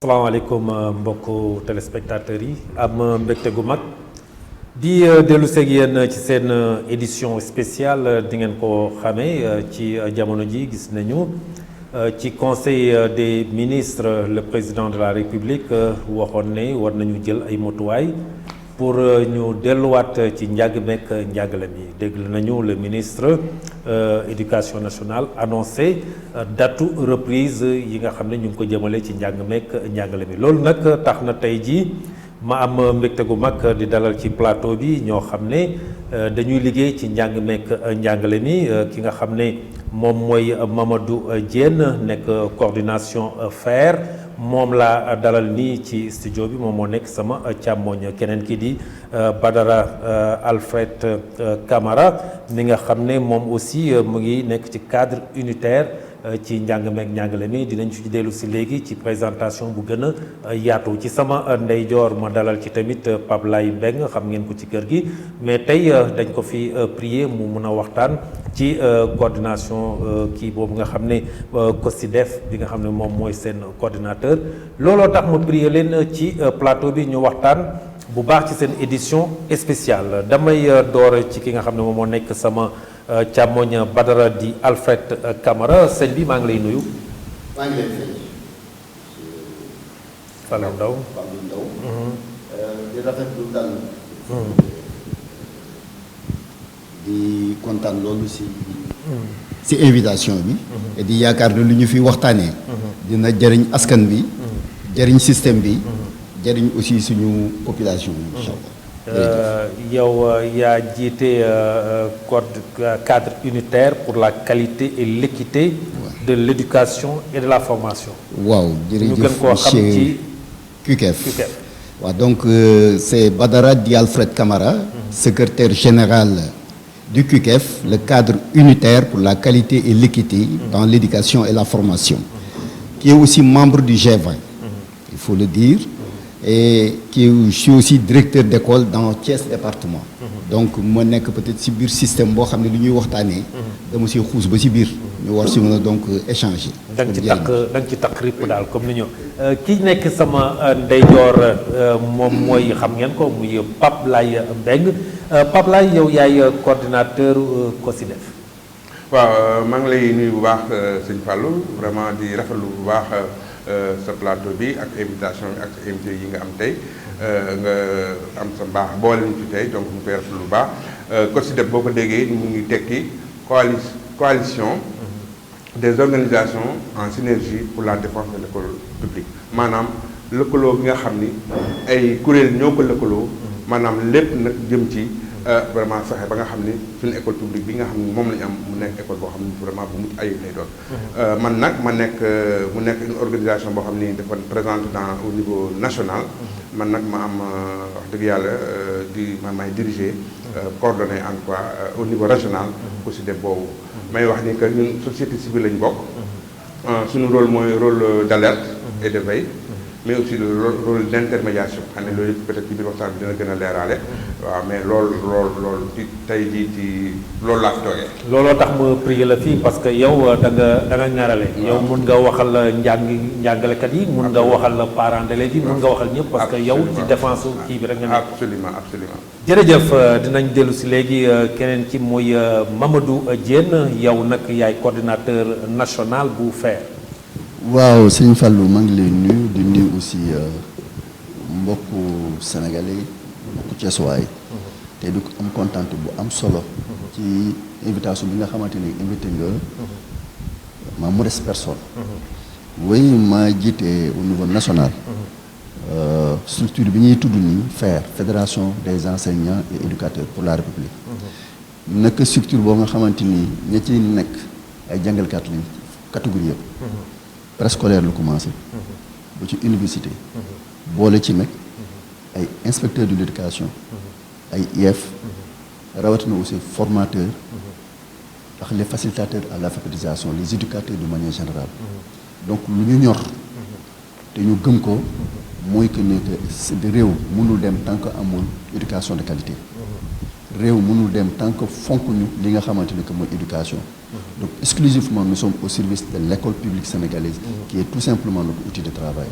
salaamaaleykum mbokku téléspectateurs yi am mbégte gu mag di dellu seeg yéen ci seen édition spéciale di ngeen ko xamee ci jamono ji gis nañu ci conseil des ministres le président de la république waxoon ne war nañu jël ay motuwaay pour ñu delluwaat ci njàng mekk njàngale mi dégg nañu le ministre éducation nationale annoncé datu reprise yi nga xam ne ñu ngi ko jëmale ci njàng mekk njàngale mi loolu nag tax na tey jii ma am mbégte gu mag di dalal ci plateau bi ñoo xam ne dañuy liggéey ci njàng mekk njàngale mi ki nga xam ne moom mooy Mamadou Diène nekk coordination FAIRE moom laa dalal nii ci studio bi moom moo nekk sama càmmoñ keneen ki di Badara Alfred Camara mi nga xam ne moom aussi mu ngi nekk ci cadre unitaire ci njàng meek njàngale mi dinañ ci dellu si léegi ci présentation bu gën a yaatu ci sama ndeyjoor ma dalal ci tamit Pape Laye Mbeng xam ngeen ko ci kër gi mais tey dañ ko fi prier mu mun a waxtaan ci coordination kii boobu nga xam ne COSYDEF bi nga xam ne moom mooy seen coordinateur looloo tax ma prier leen ci plateau bi ñu waxtaan bu baax ci seen édition spéciale damay door ci ki nga xam ne moom moo nekk sama càmmoñ Badara di Alfred Camara sëñ bi maa ngi lay nuyu. maa ngi lay fay. Fallou Ndaw Fallou Ndaw. di rafetlu dal. di kontaan loolu si invitation bi. et di yaakaar ne lu ñu fi waxtaanee. dina jëriñ askan bi. jëriñ système bi. jëriñ aussi suñu population bi incha allah. yow yaa jiite cadre unitaire pour la qualité et l'équité de l'éducation et de la formation. waaw jërëjëf ñu gën koo xam ci QUEF. waaw donc c'est Badara Di Alfred Camara, secrétaire général du QUEF, le cadre unitaire pour la qualité et l'équité dans l'éducation et la formation, qui est aussi membre du G20, il faut le dire. Et je suis aussi directeur d'école dans Thiès département. Donc ma nekk peut-être si biir système boo xam ne lu ñuy waxtaanee. dama si xuus ba si biir. ñu war si mën a donc échanger. da nga ci takk ripp daal comme ni ñu ki nekk sama ndeyjoor moom mooy xam ngeen ko muy Pape Laye Mbeng Pape Laye yow yaay coordinateur COSYDEF. waaw maa ngi lay nuyu bu baax sëñ Fallou vraiment di rafetlu bu baax. sa plateau bi ak invitation bi ak sa invité yi nga am tey nga am sa mbaax boole ñu ci tey donc ñu koy rafetlu lu baax COSYDEF boo ko déggee mu ngi tekki coalition des organisations en synergie pour la défense de l'école publique maanaam lëkkaloo bi nga xam ni ay kuréel ñoo ko lëkkaloo maanaam lépp nag jëm ci vraiment fexe ba nga xam ni suñu école publique bi nga xam ni moom la ñu am mu nekk école boo xam ni vraiment bu mucc ayib lay doon. man nag ma nekk mu nekk une organisation boo xam ni dafa présente au niveau national. man nag ma am wax dëgg yàlla man may diriger. coordonner en tout cas au niveau régional. COSYDEF boobu. may wax ni que ñun société civile lañu bokk. suñu rôle mooy rôle d'alerte et de veille. mais aussi le rôle d'intermédiation xam ne loolu yëpp peut-être ci biir waxtaan bi dina gën a leeraale waaw mais loolu ci tey jii ci loolu laa fi toogee. looloo tax ma prier la fii parce que yow da nga ñaarale. yow mun nga waxal njàngalekat yi. mun nga waxal parents d'élèves yi. mun nga waxal ñëpp parce que yow ci défense kii bi rek nga nekk. absolument jërëjëf dinañ dellu si léegi keneen ci muy Mamadou Diène yow nag yaay coordinateur national bu FAIRE. waaw sëñ Fallou maa ngi lay nuyu di nuyu aussi mbokku sénégalais mbokku Thiessois te du am kontaan bu am solo ci invitation bi nga xamante ni invité nga ma modeste personne. oui ma jiite au niveau national structure bi ñuy tudd nii FAIRE fédération des enseignants et éducateurs pour la république nekk structure boo nga xamante ni ña ci nekk ay jàngalkat lañ catégorie yëpp. préscolaire lu commencé ba ci université boole ci nag ay inspecteurs de l'éducation ay IEF rawatina aussi formateurs ak les facilitateurs à l'alphabétisation les éducateurs de manière générale donc lu ñu ñor te ñu gëm ko mooy que ne que réew mënul dem tant que amul éducation de qualité réew mënul dem tant que fonk ñu li nga xamante ne que mooy éducation. Donc exclusivement nous sommes au service de l'école publique sénégalaise qui est tout simplement notre outil de travail.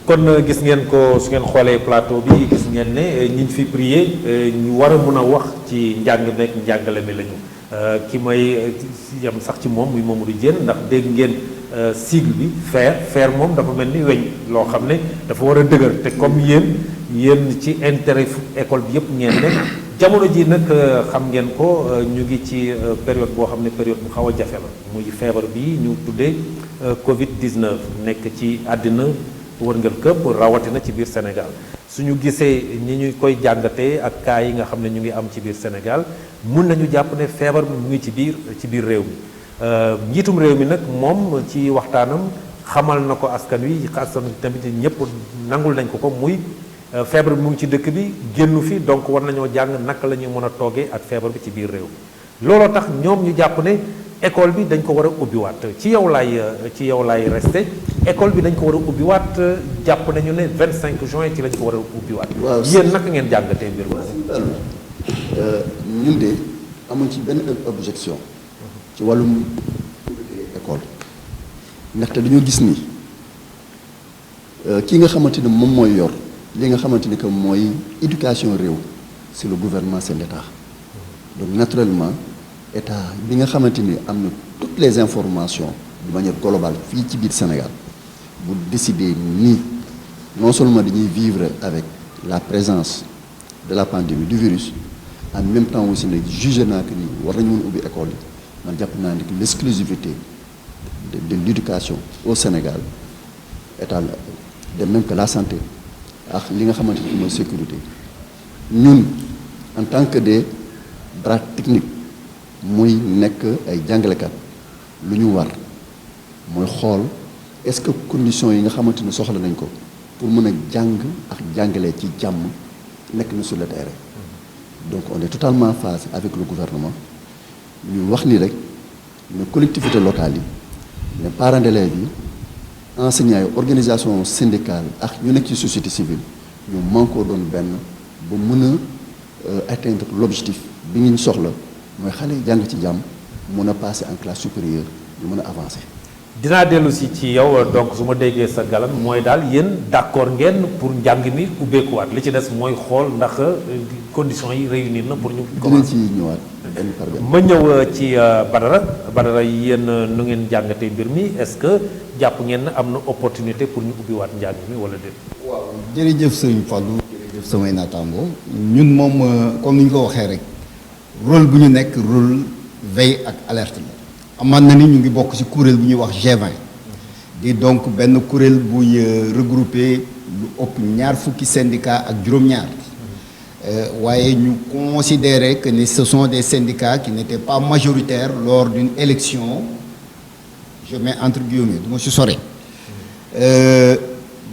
kon gis ngeen ko su ngeen xoolee plateau bi gis ngeen ne ñi ñu fi prier ñu war a mën a wax ci njàng meek njàngale mi lañu ki may yam sax ci moom muy Mamadou Diène ndax dégg ngeen sigle bi fer moom dafa mel ni weñ loo xam ne dafa war a dëgër te comme yéen ci intérêt école bi yëpp ngeen nekk jamono ji nag xam ngeen ko ñu ngi ci période boo xam ne période bu xaw a jafe la muy feebar bi ñu tuddee Covid 19 nekk ci àddina wërngal këpp rawatina ci biir Sénégal suñu gisee ñi ñu koy jàngatee ak cas yi nga xam ne ñu ngi am ci biir Sénégal mun nañu jàpp ne feebar bi mu ngi ci biir réew mi njiitum réew mi nag moom ci waxtaanam xamal na ko askan wi tamit ñëpp nangul nañ ko muy feebar bi mu ngi ci dëkk bi génnu fi donc war nañoo jàng naka la ñuy mën a toogee ak feebar bi ci biir réew mi looloo tax ñoom ñu jàpp ne école bi dañ ko war a ubbiwaat ci yow laay resté école bi dañ ko war a ubbiwaat jàpp nañu ne 25 juin ci lañ ko war a ubbiwaat. waaw yéen naka ngeen jàngatee mbir mi. ñun de amuñ ci benn objection ci wàllum école ndaxte dañoo gis ni ki nga xamante ne moom mooy yor li nga xamante ni que mooy éducation réew c'est le gouvernement, c'est l'État. Donc naturellement état bi nga xamante ni am na toutes les informations de manière globale fii ci biir Sénégal bu décider ni non seulement dañuy vivre avec la présence de la pandémie du virus en même temps aussi nag jugé naa que ni war nañu mën ubbi école yi man jàpp naa ne que l'exclusivité de l'éducation au Sénégal état la de même que la santé ak li nga xamante ni mooy sécurité ñun en tant que des bras techniques muy nekk ay jàngalekat lu ñu war mooy xool est-ce que conditions yi nga xamante ne soxla nañ ko pour mën a jàng ak jàngale ci jàmm nekk na sur le terrain. Donc on est totalement en phase avec le gouvernement ñu wax ni rek ne collectivités locales yi ne parents d'élèves yi enseignants yi organisation syndicale ak ñu nekk ci société civile ñu mën koo doon benn ba mën a atteindre l'objectif bi ñu soxla mooy xale yi jàng ci jàmm mën a passer en classe supérieure ñu mën a avancer. dinaa dellu si ci yow donc su ma déggee sa galan mooy daal yéen d'accord ngeen pour njàng mi ubbeekuwaat li ci des mooy xool ndax conditions yi réunir na pour ñu commencer. dinañ ci ñëwaat benn par benn. ma ñëw ci Badara yéen nu ngeen jàngatee mbir mi est-ce que jàpp ngeen ne am na opportunité pour ñu ubbiwaat njàng mi wala déet. waaw jërëjëf sëñ Fallou jërëjëf samay naataango ñun moom comme ni ñu ko waxee rek rôle bu ñu nekk rôle veille ak alerte la. amaan na ni ñu ngi bokk ci kuréel bu ñuy wax G20 di donc benn kuréel buy regroupé lu ëpp ñaar fukki syndicats ak juróom-ñaar waaye ñu considérer que ce sont des syndicats qui n'étaient pas majoritaires lors d'une élection je mets entre guillemets du ma ci sore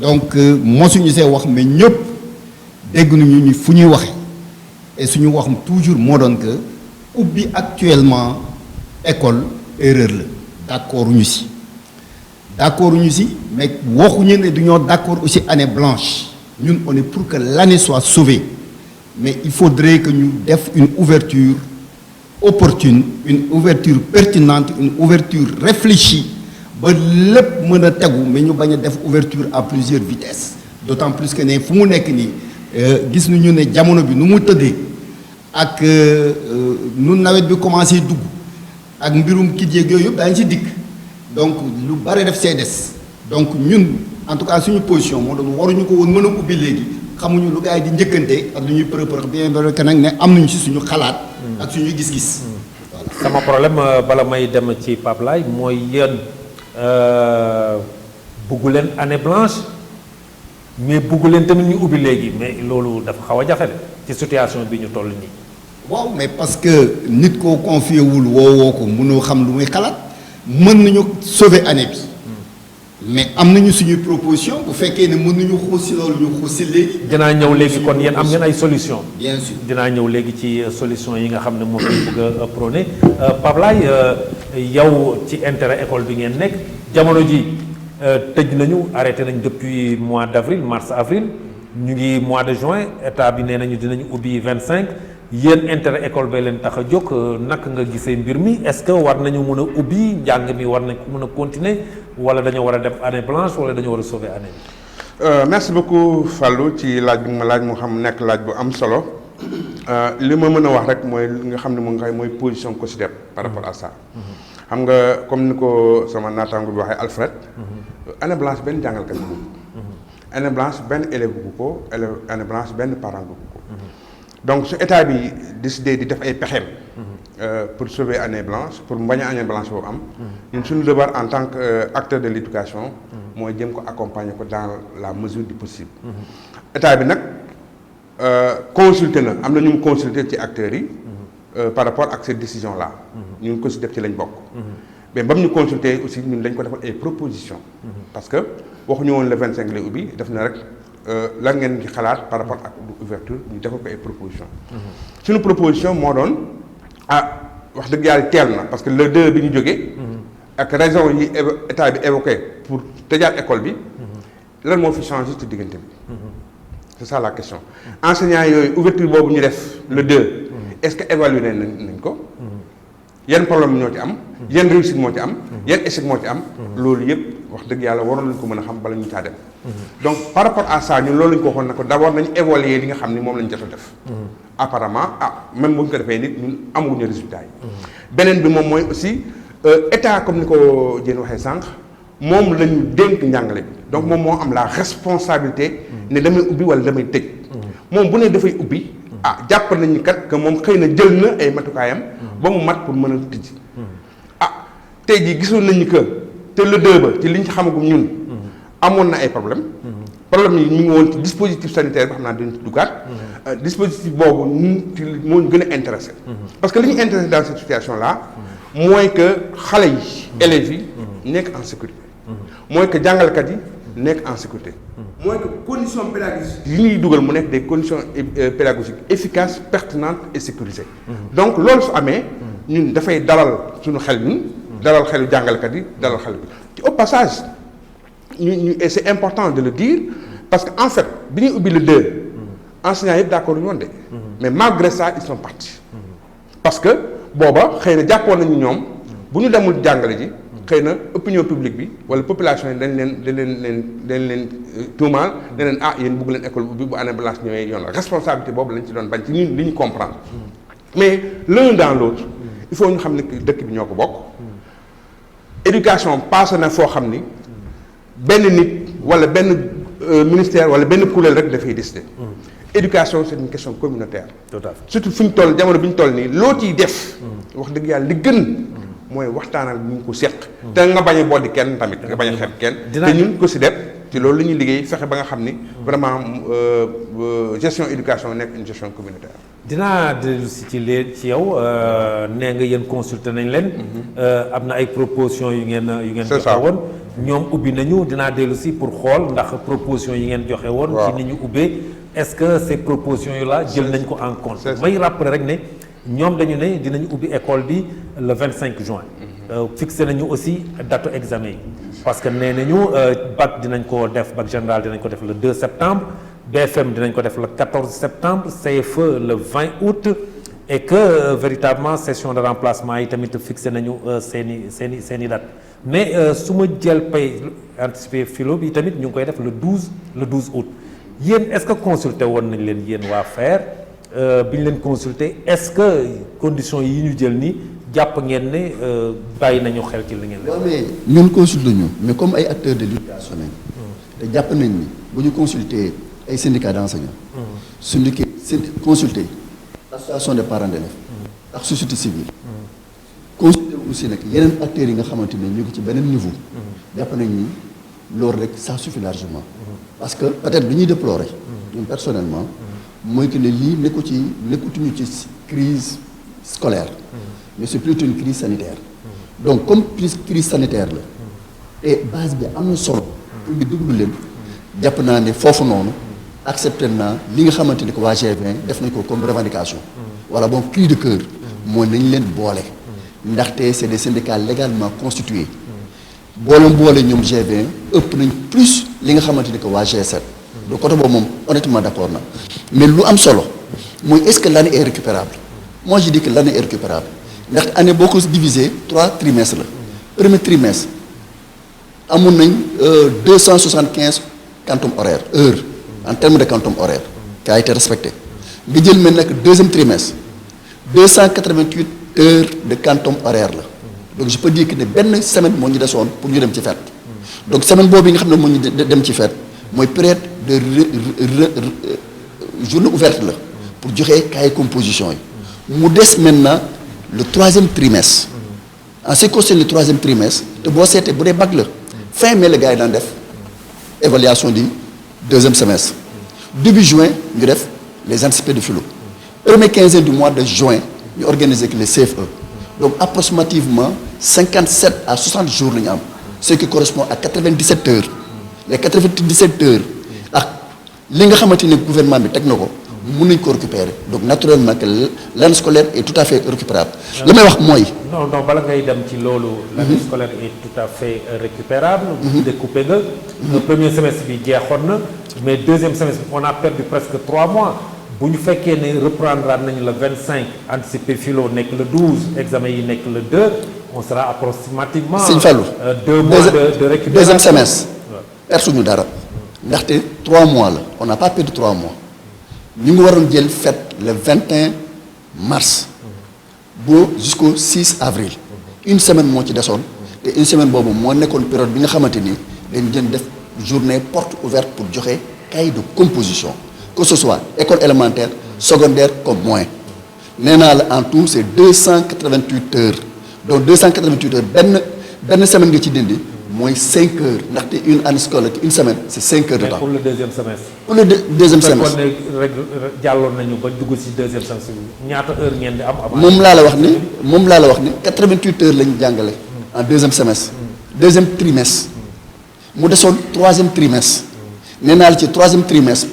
donc mosuñu see wax mais ñëpp dégg nañu ni fu ñuy waxe et suñu wax toujours moo doon que ubbi actuellement école erreur la d'accord ñu si mais waxuñu ne duñoo d'accord aussi année blanche ñun on est pour que l'année soit sauvée mais il faudrait que ñu def une ouverture opportune une ouverture pertinente une ouverture réfléchie ba lépp mën a tegu mais ñu bañ a def ouverture à plusieurs vitesses d'autant plus que ne fu mu nekk nii gis nañu ne jamono bi nu mu tëddee ak nu nawet bi commencé dugg ak mbirum kit yeeg yooyu yëpp daañu ci dikk donc lu bare def see des donc ñun en tout cas suñu position moo doon waruñu ko woon mën a ubbi léegi xamuñu lu gars yi di njëkkante ak lu ñuy përëpërëx bien vrai que nag ne am nañu ci suñu xalaat ak suñu gis-gis voilà. sama problème bala may dem ci Pape Laye mooy yéen buggu leen année blanche mais buggu leen tamit ñu ubbi léegi mais loolu dafa xaw a jafe de ci situation bi ñu toll nii. waaw mais parce que nit koo confié wul woo ko mënoo xam lu muy xalaat mën nañu sauver année bi mais am nañu suñuy proposition bu fekkee ne mën nañu xuus si loolu ñu xuus si léegi. dinaa ñëw léegi kon yéen am ngeen ay solution bien sûr dinaa ñëw léegi ci solution yi nga xam ne moom lañ bëgg a prôné Pape Laye yow ci intérêt école bi ngeen nekk jamono ji tëj nañu arrêté nañ depuis mois d'avril mars avril ñu ngi mois de juin état bi nee nañu dinañu ubbi 25. yéen intérêt école bay leen tax a jóg naka nga gisee mbir mi est-ce que war nañu mën a ubbi njàng mi war nañ ko mën a continuer wala dañoo war a def année blanche wala dañoo war a sauver année bi. merci beaucoup Fallou ci laaj bi ma laaj moo xam nekk laaj bu am solo li ma mën a wax rek mooy li nga xam ne moom nga mooy position COSYDEP par rapport à ça. xam nga comme ni ko sama naataango bi waxee Alfred. année blanche benn jàngalkat bu année blanche benn élève bu ko année blanche benn parent bu ko. donc su état bi décidé di def ay pexeem. pour sauver année blanche pour bañ a année blanche boobu am. ñun suñu devoir en tant que acteur de l'éducation. mooy jëm ko accompagner ko dans la mesure du possible. état bi nag consulté na am na ñu mu consulté ci acteurs yi. par rapport ak cette décision là. ñun ko si def ci lañ bokk. mais ba mu ñu consulté aussi ñun dañ ko defal ay propositions. parce que waxuñu woon le 25 lay ubbi def na rek lan ngeen di xalaat par rapport ak ouverture ñu defal ko ay propositions. suñu proposition moo doon wax dëgg yàlla teel na parce que le 2 bi ñu jógee. ak raison yi état bi évoqué pour tëjaat école bi. lan moo fi changé ci diggante bi. c'est ça la question. enseignants yooyu ouverture boobu ñu def le 2. est-ce que évalué nañ ko. yan problème ñoo ci am. yan réussite moo ci am. yan échec moo ci am. loolu yëpp wax dëgg yàlla waroon nañ ko mën a xam bala ñu caa dem. donc par rapport à ça ñun loolu lañ ko waxoon ne ko d'abord nañu évaluer li nga xam ni moom lañ jot a def. apparemment même bu ñu ko defee nit ñun amaguñu résultat yi. beneen bi moom mooy aussi état comme ni ko Diène waxee sànq moom la ñu dénk njàngale bi donc moom moo am la responsabilité. ne damay ubbi wala damay tëj. moom bu ne dafay ubbi. jàpp nañu kat que moom xëy na jël na ay matukaayam. ba mu mat pour mën a tijji. tey jii gisoon nañu que te le 2 ba ci liñ ci xamagum ñun. amoon na ay problème problème yi ñu ngi woon ci dispositif sanitaire bi xam naa dañu ci duggaat. dispositif boobu ñun ci moo ñu gën a intéressé. parce que li ñu intéressé dans cette situation là. mooy que xale yi. élèves yi nekk en sécurité. mooy que jàngalekat yi nekk en sécurité. mooy que conditions pédagogiques yi ñuy dugal mu nekk des conditions pédagogiques efficaces pertinentes et sécurisées. donc loolu su amee ñun dafay dalal suñu xel ñun. dalal xelu jàngalekat yi dalal xel bi ci au passage ñu et c'est important de le dire parce que en fait bi ñuy ubbi le 2 enseignants yëpp d'accord ñu woon de. mais malgré ça ils sont partis. parce que booba xëy na jàppoon nañu ñoom bu ñu demul jàngale ji. xëy na opinion publique bi wala population yi dañ leen tuumaal ne leen yéen bëgg leen école bi bu année blanche ñëwee yoon la responsabilité boobu lañ ci doon bañ ci ñun li ñu comprendre. mais l'un dans l'autre il faut ñu xam ne dëkk bi ñoo ko bokk. éducation passé na foo xam ni benn nit wala benn ministère wala benn kuréel rek dafay décider. éducation c'est une question communautaire. tout à fait surtout fi ñu toll jamono bi ñu toll nii loo ciy def. wax dëgg yàlla li gën. mooy waxtaanal ñu ngi ko seq. te nga bañ a boddi kenn tamit nga bañ a xeeb kenn. te ñun COSYDEP ci loolu la ñuy liggéey fexe ba nga xam ni vraiment gestion éducation nekk une gestion communautaire. dinaa dellu si ci yow nee nga yéen consulté nañ leen. am na ay propositions yu ngeen joxe woon. ñoom ubbi nañu dinaa dellu si pour xool ndax propositions yi ngeen joxe woon. ci ni ñu ubbee est-ce que ces propositions yu la jël nañ ko en compte. may rappeler rek ne ñoom dañu ne dinañu ubbi école bi le 25 juin. fixé nañu aussi date examen yi. parce que nee nañu bac dinañ ko def bac général dinañ ko def le 2 septembre. BFM dinañ ko def le 14 septembre CFE le 20 août et que véritablement session de remplacement yi tamit fixé nañu seeni date mais su ma jël pay anticipé philo bi tamit ñu ngi koy def le 12 août yéen est-ce que consulté woon nañ leen yéen waa FAIRE bi ñu leen consulté est-ce que conditions yi ñu jël nii jàpp ngeen ne bàyyi nañu xel ci li ngeen leen. mais ñun consulté ñu mais comme ay acteurs de l'éducation te jàpp nañ ni bu ñu consulter ay syndicats d'enseignants. Consulter l'association des parents d'élèves. ak société civile. consulter aussi nag yeneen acteurs yi nga xamante ne ñu ngi ci beneen niveau. jàpp nañ ni loolu rek ça suffit largement. parce que peut-être bi ñuy déplorer. ñun personnellement. mooy que ne lii nekkutuñu ci crise scolaire. mais c'est plutôt une crise sanitaire. donc comme crise sanitaire la. et base bi am na solo. pour ñu déglu leen. jàpp naa ne foofu noonu. accepté naa li nga xamante ni que waa G20 def nañ ko comme revendication. wala bon cri de cœur. mooy nañ leen boole. ndaxte c'est des syndicats légalement constitués. boole ñoom G20 ëpp nañ plus li nga xamante ni que waa G7. donc côté boobu moom honnêtement d'accord na mais lu am solo mooy est-ce que l'année est récupérable moi je dis que l'année est récupérable ndaxte année boo ko diviser 3 trimestres la. premier trimestre amoon nañ 275 quantum horaire heure en termes de quantum horaire qui a été respecté nga jël maintenant que deuxième trimestre 288 heures de quantum horaire là donc je peux dire que ne benn semaine moo ñu desoon pour ñu dem ci fête donc semaine boobu nga xam ne moo ñu dem ci fête mooy période de journée ouverte la pour joxe cahier composition yi mu des maintenant le troisième trimestre en ce qui concerne le troisième trimestre te boo seetee bu dee bac la fin mai la gars yi daan def évaluation du deuxième semestre début juin ñu def les anticipés de philo premier quinzaine du mois de juin ñu organiser que les CFE donc approximativement 57 à 60 jours la ñu am ce qui correspond à 97 heures les 97 heures ak li nga xamante ne gouvernement bi teg na ko mën nañu ko récupérer donc naturellement que l'année scolaire est tout à fait récupérable li may wax mooy non bala ngay dem ci loolu l'année scolaire est tout à fait récupérable découpé nga premier semestre bi jeexoon na mais deuxième semestre bi on a perdu presque 3 mois bu ñu fekkee ne reprendre nañu le 25 anticipé philo nekk le 12 examen yi nekk le 2 on sera approximativement Sëñ Fallou 2 mois de récupération deuxième semestre persuñu dara ndaxte 3 mois la on n'a pas perdu 3 mois ñu ngi waroon jël fête le 21 mars ba jusqu'au 6 avril une semaine moo ci desoon te une semaine boobu moo nekkoon période bi nga xamante ni dañ jën def journée porte ouverte pour joxe cahier de composition que ce soit école élémentaire secondaire comme moyen nee naa la en tout c'est 288 heures donc 288 heures benn semaine nga ci dindi mooy 5 heures ndaxte une année scolaire une semaine c'est 5 heures de temps. pour le deuxième semestre. pour le deuxième semestre. fekkoon ne rek jàlloon nañu ba dugg ci deuxième semestre bi ñaata heure ngeen di am. moom laa la wax ni 88 heures la ñu jàngale. en deuxième semestre. deuxième trimestre. mu desoon troisième trimestre. nee naa la ci troisième trimestre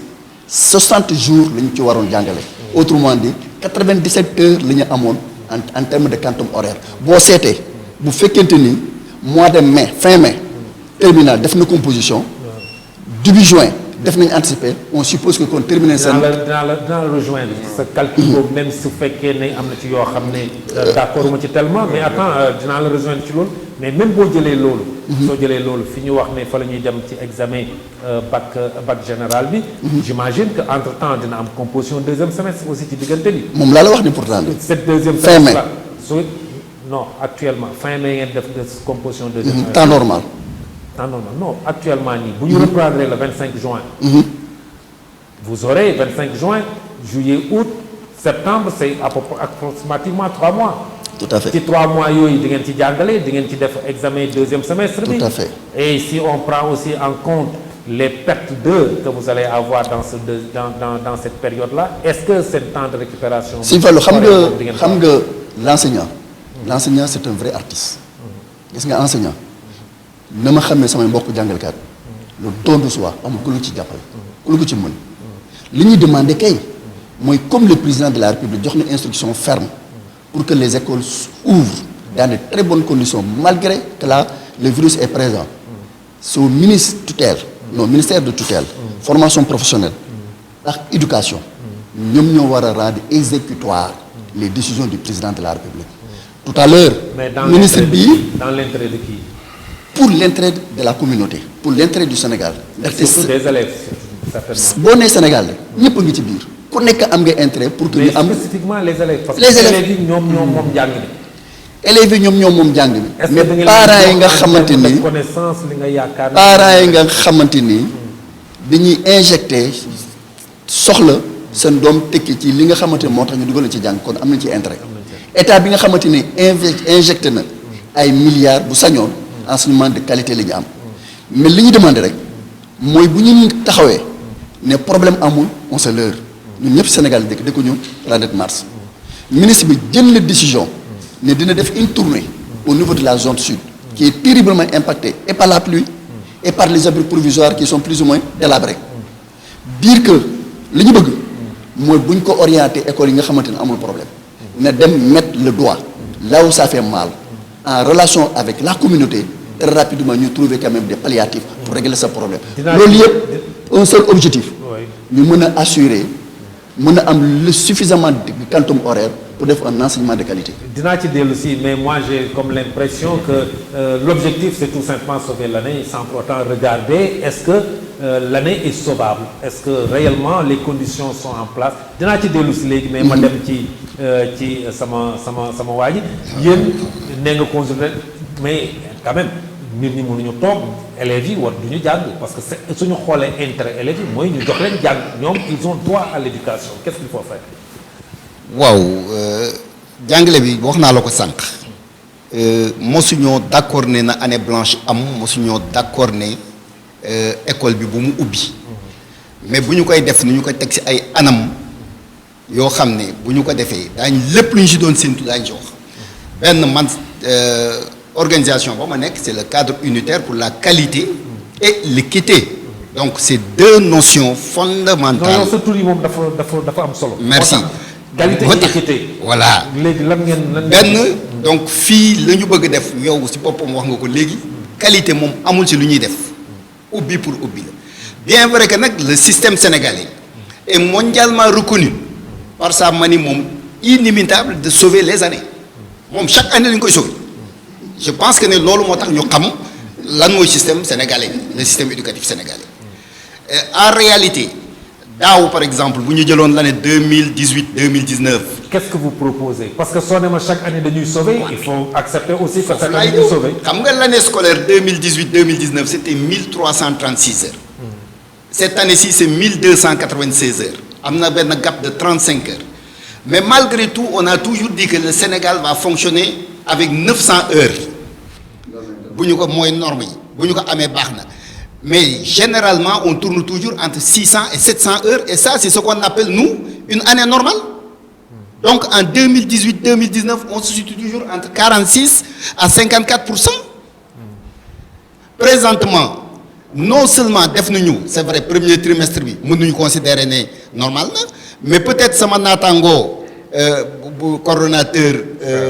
60 jours la ñu ci waroon jàngale. autrement dit 97 heures la ñu amoon en termes de quantum horaire boo seetee bu fekkente ni. mois de mai fin mai terminal def na composition début juin def nañ anticiper on suppose que kon terminer seen. dinaa la rejoindre sa calcul boobu même su fekkee ne am na ci yoo xam ne d'accord ma ci tellement mais attends dinaa la rejoindre ci loolu mais même boo jëlee loolu soo jëlee loolu fi ñu wax ne fa la ñuy dem ci examen bac général bi j'imagine que entre temps dina am composition deuxième semestre aussi ci diggante bi moom laa la wax ni pourtant cette deuxième fin mai là non actuellement fin mai ngeen def de composition deuxième semestre temps normal non actuellement nii bu ñu reprendre le 25 juin vous aurez 25 juin juillet août septembre c'est à peu près approximativement 3 mois tout à fait ci 3 mois yooyu di ngeen ci jàngale di ngeen ci def examen deuxième semestre bi tout à fait et si on prend aussi en compte les pertes d'heures que vous allez avoir dans cette période là est-ce que c'est temps de récupération Sëñ Fallou xam nga l'enseignant c'est un vrai artiste gis nga enseignant na ma xam ne samay mbokk jàngalkat le don de soi amul ku lu ci jàppale ku lu ko ci mën li ñuy demander kay mooy comme le président de la République jox na instruction ferme pour que les écoles ouvrent dans de très bonnes conditions malgré que là le virus est présent c'est au ministère de tutelle formation professionnelle ak éducation ñoom ñoo war a rendre exécutoire les décisions du président de la République tout à l'heure ministre bi dans l'intérêt de qui? Pour l'intérêt de la communauté pour l'intérêt du Sénégal. surtout des élèves certainement. boo nee Sénégal la ñëpp a ngi ci biir ku nekk am nga intérêt pour que ñu am. mais spécifiquement les élèves. parce que les élèves yi ñoom moom njàng mi. élèves yi ñoom moom njàng mi. mais parents yi nga xamante ni connaissance li nga yaakaar. parents yi nga xamante ni dañuy injecté soxla seen doom tekki ci li nga xamante ni moo tax ñu dugal ci jàng kon am nañ ci intérêt. état bi nga xamante ni injecté na ay milliards bu sañoon enseignement de qualité la ñu am mais li ñu demandé rek mooy bu ñu taxawee ne problème amul on se leurre ñun ñëpp Sénégal dëkk ñu planète Mars ministre bi jël la décision ne dina def une tournée au niveau de la zone sud qui est terriblement impactée et par la pluie et par les abris provisoires qui sont plus ou moins délabrés dire que li ñu bëgg mooy bu ñu ko orienté école yi nga xamante ne amul problème na dem mettre le doigt là où ça fait mal en relation avec la communauté très rapidement ñu trouver quand même des palliatifs pour régler ce problème loolu yëpp un seul objectif ñu mën a assurer mën a am le suffisamment de quantum horaire pour def un enseignement de qualité. dinaa ci dellu si mais moi j'ai comme l'impression que l'objectif c'est tout simplement sauver l'année sans pour autant regarder est-ce que l'année est sauvable est-ce que réellement les conditions sont en place dinaa ci dellu si léegi mais ma dem ci sama waa ji yéen nee nga consulter mais quand même nit ñi mënuñu toog élèves yi war duñu jàng parce que c'est suñu xoolee intérêt élèves yi mooy ñu jox leen jàng ñoom ils ont droit à l'éducation qu'est-ce qu'il faut faire. waaw jàngale bi wax naa la ko sànq mosuñoo d'accord ne na année blanche am mosuñoo d'accord ne école bi bu mu ubbi mais bu ñu koy def ni ñu koy teg ci ay anam yoo xam ne bu ñu ko defee daañ lépp lu ñu ci doon séntu daañu ci wax benn man organisation ba ma nekk c'est le cadre unitaire pour la qualité et l'équité donc c'est deux notions fondamentales. non sa tur yi moom dafa am solo. merci. qualité et équité. voilà léegi lan ngeen benn donc fii la ñu bëgg def yow ci boppam wax nga ko léegi qualité moom amul ci lu ñuy def ubbi pour ubbi la bien vrai que nag le système sénégalais est mondialement reconnu par sa manie moom inimitable de sauver les années moom chaque année dañu koy sauver je pense que ne loolu moo tax ñu xam lan mooy système sénégalais le système éducatif sénégalais en réalité daaw par exemple bu ñu jëloon l'année 2018 2019. qu'est-ce que vous proposez parce que soo ne ma chaque année dañuy sauver il faut accepter aussi que chaque année dañuy sauver. xam nga l'année scolaire 2018 2019 c'était 1336 heures. cette année-ci c'est 1296 heures. am na benn gap de 35 heures. mais malgré tout on a toujours dit que le Sénégal va fonctionner avec 900 heures. bu ñu ko mooy norme yi bu ñu ko amee baax na. mais généralement on tourne toujours entre 600 et 700 heures et ça c'est ce qu'on appelle nous une année normale donc en 2018 2019 on se situe toujours entre 46 à 54%. présentement non seulement def nañu c'est vrai premier trimestre bi mën nañu considérer ne normal na mais peut-être sama naataangoo bu coordonnateur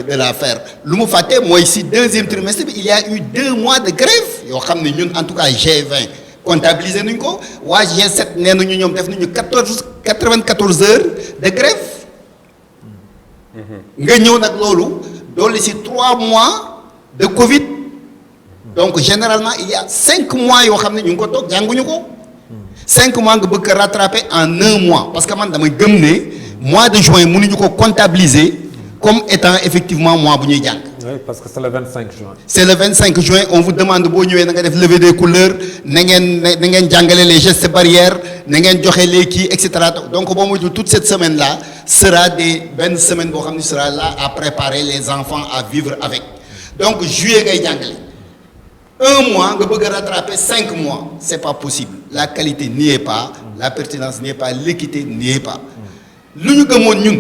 de l'affaire lu mu fàtte mooy si deuxième trimestre bi il y a eu 2 mois de grève yoo xam ne ñun en tout cas G20 comptabiliser nañu ko waa G7 nee nañu ñoom def nañu 94 heures de grève nga ñëw nag loolu dolli si 3 mois de Covid donc généralement il y a 5 mois yoo xam ne ñu ngi ko toog jànguñu ko 5 mois nga bëgg a rattraper en 1 mois parce que man damay gëm ne mois de juin mënuñu ko comptabiliser comme étant effectivement mois bu ñuy jàng. oui parce que c'est le 25 juin. c'est le 25 juin on vous demande boo ñëwee na nga def levée des couleurs na ngeen jàngale les gestes barrières na ngeen joxe les kii et cetera donc boo moytu toute cette semaine là sera benn semaine boo xam ne sera là à préparer les enfants à vivre avec donc juillet ngay jàngale 1 mois nga bëgg a rattraper 5 mois c'est pas possible la qualité n'y est pas la pertinence n'y est pas l'équité n'y est pas. lu ñu gëmoon ñun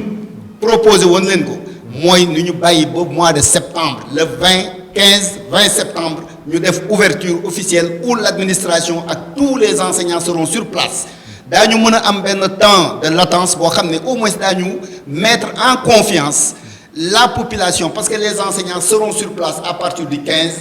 proposé woon leen ko mooy nu ñu bàyyi ba mois de septembre le 20 septembre ñu def ouverture officielle où l'administration ak tous les enseignants seront sur place daañu mën a am benn temps de latence boo xam ne au moins daañu mettre en confiance la population parce que les enseignants seront sur place à partir du 15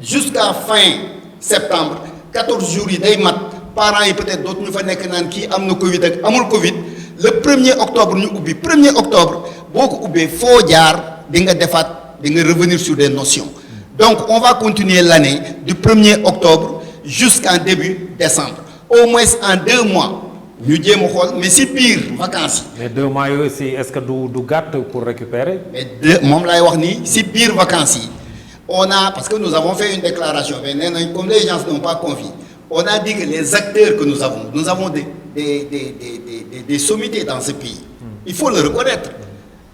jusqu'à fin septembre 14 jours yi day mat parents yi peut-être dootu ñu fa nekk naan kii am na Covid ak amul Covid le 1er octobre ñu ubbi 1er octobre boo ko ubbee foo jaar di nga defaat di nga revenir sur des notions donc on va continuer l'année du 1er octobre jusqu'en début décembre au moins en 2 mois ñu jéem a xool mais si biir vacances yi. mais 2 mois yooyu aussi est-ce que du gàtt pour récupérer. mais moom laay wax nii si biir vacances yi on a parce que nous avons fait une déclaration mais nee nañ comme les gens n'ont pas confié on a dit que les acteurs que nous avons des sommités dans ce pays. Il faut le reconnaître.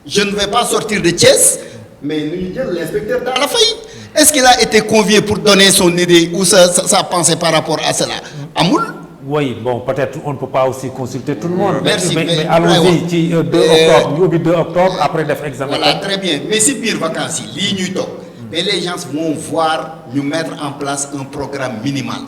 Je ne vais pas sortir de Thiès, mais nous disons l'inspecteur Talla Faye. Est-ce qu'il a été convié pour donner son idée ou sa pensée par rapport à cela? Amoul? Oui, bon, peut-être on ne peut pas aussi consulter tout le monde. Merci, mais allons-y, ci 2 octobre, ñu ubbi 2 octobre, après def examen. Voilà, très bien. Mais si biir vacances yi lii ñuy toog mais les gens vont voir ñu mettre en place un programme minimal.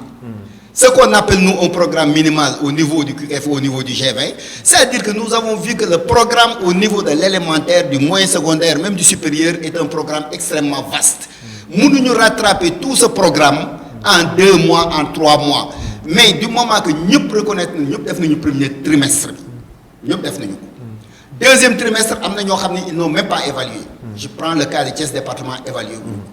Ce qu'on appelle nous un programme minimal au niveau du QF, au niveau du G20, c'est-à-dire que nous avons vu que le programme au niveau de l'élémentaire, du moyen secondaire, même du supérieur, est un programme extrêmement vaste. Nous nous rattraper tout ce programme en 2 mois, en 3 mois. Mais du moment que nous reconnaissons, nous avons fait le premier trimestre. ñëpp def nañu ko. Deuxième trimestre am na ñoo xam ne ils n'ont même pas évalué. Je prends le cas de Thiès département évalué wuñu ko.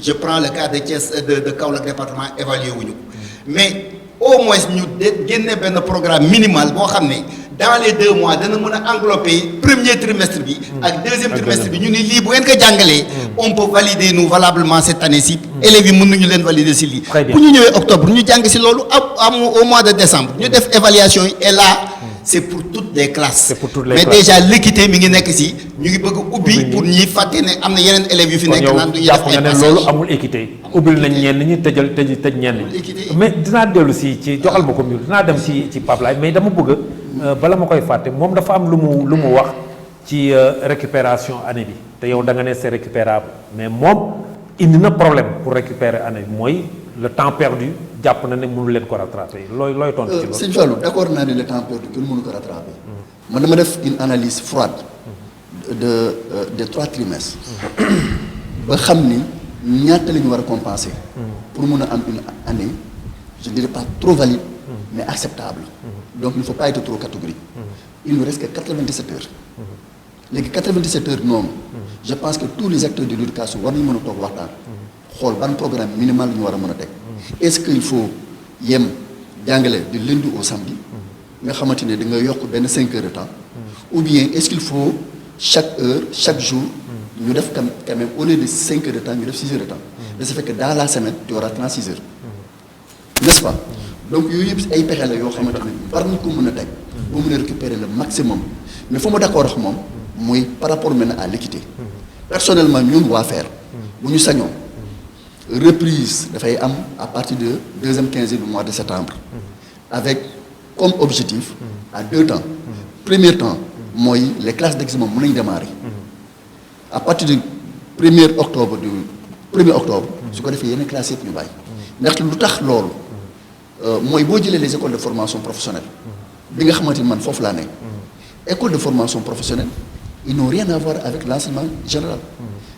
Je prends le cas de Thiès de Kaolack département évalué wuñu ko. Mais au moins ñu génne benn programme minimal boo xam ne dans les 2 mois dana mën a englober premier trimestre bi. ak deuxième trimestre bi ñu ni lii bu ngeen ko jàngalee. on peut valider nous valablement cette année-ci. élèves yi mën nañu leen valider si lii. bu ñu ñëwee octobre ñu jàng si loolu au mois de décembre ñu def évaluation yi et là. c'est pour toutes les classes. C'est pour toutes les mais classes. déjà l'équité mi ngi nekk si ñu ngi bëgg ubbi pour ñi fàtte ne am na yeneen élèves yu fi nekk naan du ñu def ay ne loolu amul équité ubbil nañ ñenn ñi tëj ñenn ñi mais dinaa dellu si ci joxal ma ko mbir dinaa dem ci Pape Laye mais dama bëgg bala ma koy fàtte moom dafa am lu mu wax ci récupération année bi te yow da nga ne c'est récupérable mais moom indi na problème pour récupérer année bi mooy le temps perdu jàpp na ne mënu leen ko rattraper looy tontu ci loolu. Sëñ Fallou d'accord naa ne le temps perdu kenn mënu ko rattraper. man dama def une analyse froide des 3 trimestres. ba xam ni ñaata la ñu war a compenser. pour mun a am une année je dirais pas trop valide. mais acceptable. donc il ne faut pas être trop catégorique. il nous reste que 97 heures. léegi 97 heures noonu. je pense que tous les acteurs de l'éducation war nañu mën a toog waxtaan. xool ban programme minimal la ñu war a mën a teg. est-ce qu'il faut yem jàngale de lundi au samedi. nga xamante ne da nga yokk benn 5 heures de temps. ou bien est-ce qu'il faut chaque heure chaque jour. ñu def quand même au lieu de 5 heures de temps ñu def 6 heures de temps. de ce fait que dans la semaine tu auras 36 heures. n'est-ce pas. donc yooyu yëpp ay pexe la yoo xamante ne war nañ ko mën a teg. boo mën a récupérer le maximum. mais fu ma d'accord ak moom mooy par rapport maintenant à l'équité. personnellement ñun waa FAIRE. bu ñu sañoo. reprise dafay am à partir de deuxième quinzaine du mois de septembre. avec comme objectif. à 2 temps. premier temps mooy les classes d'examen mën nañu démarrer. à partir du 1er octobre su ko defee yeneen classes yëpp ñu bàyyi. ndax lu tax loolu. mooy boo jëlee les écoles de formation professionnelle. bi nga xamante ni man foofu laa nekk. école de formation professionnelle ils n'ont rien à voir avec l'enseignement général.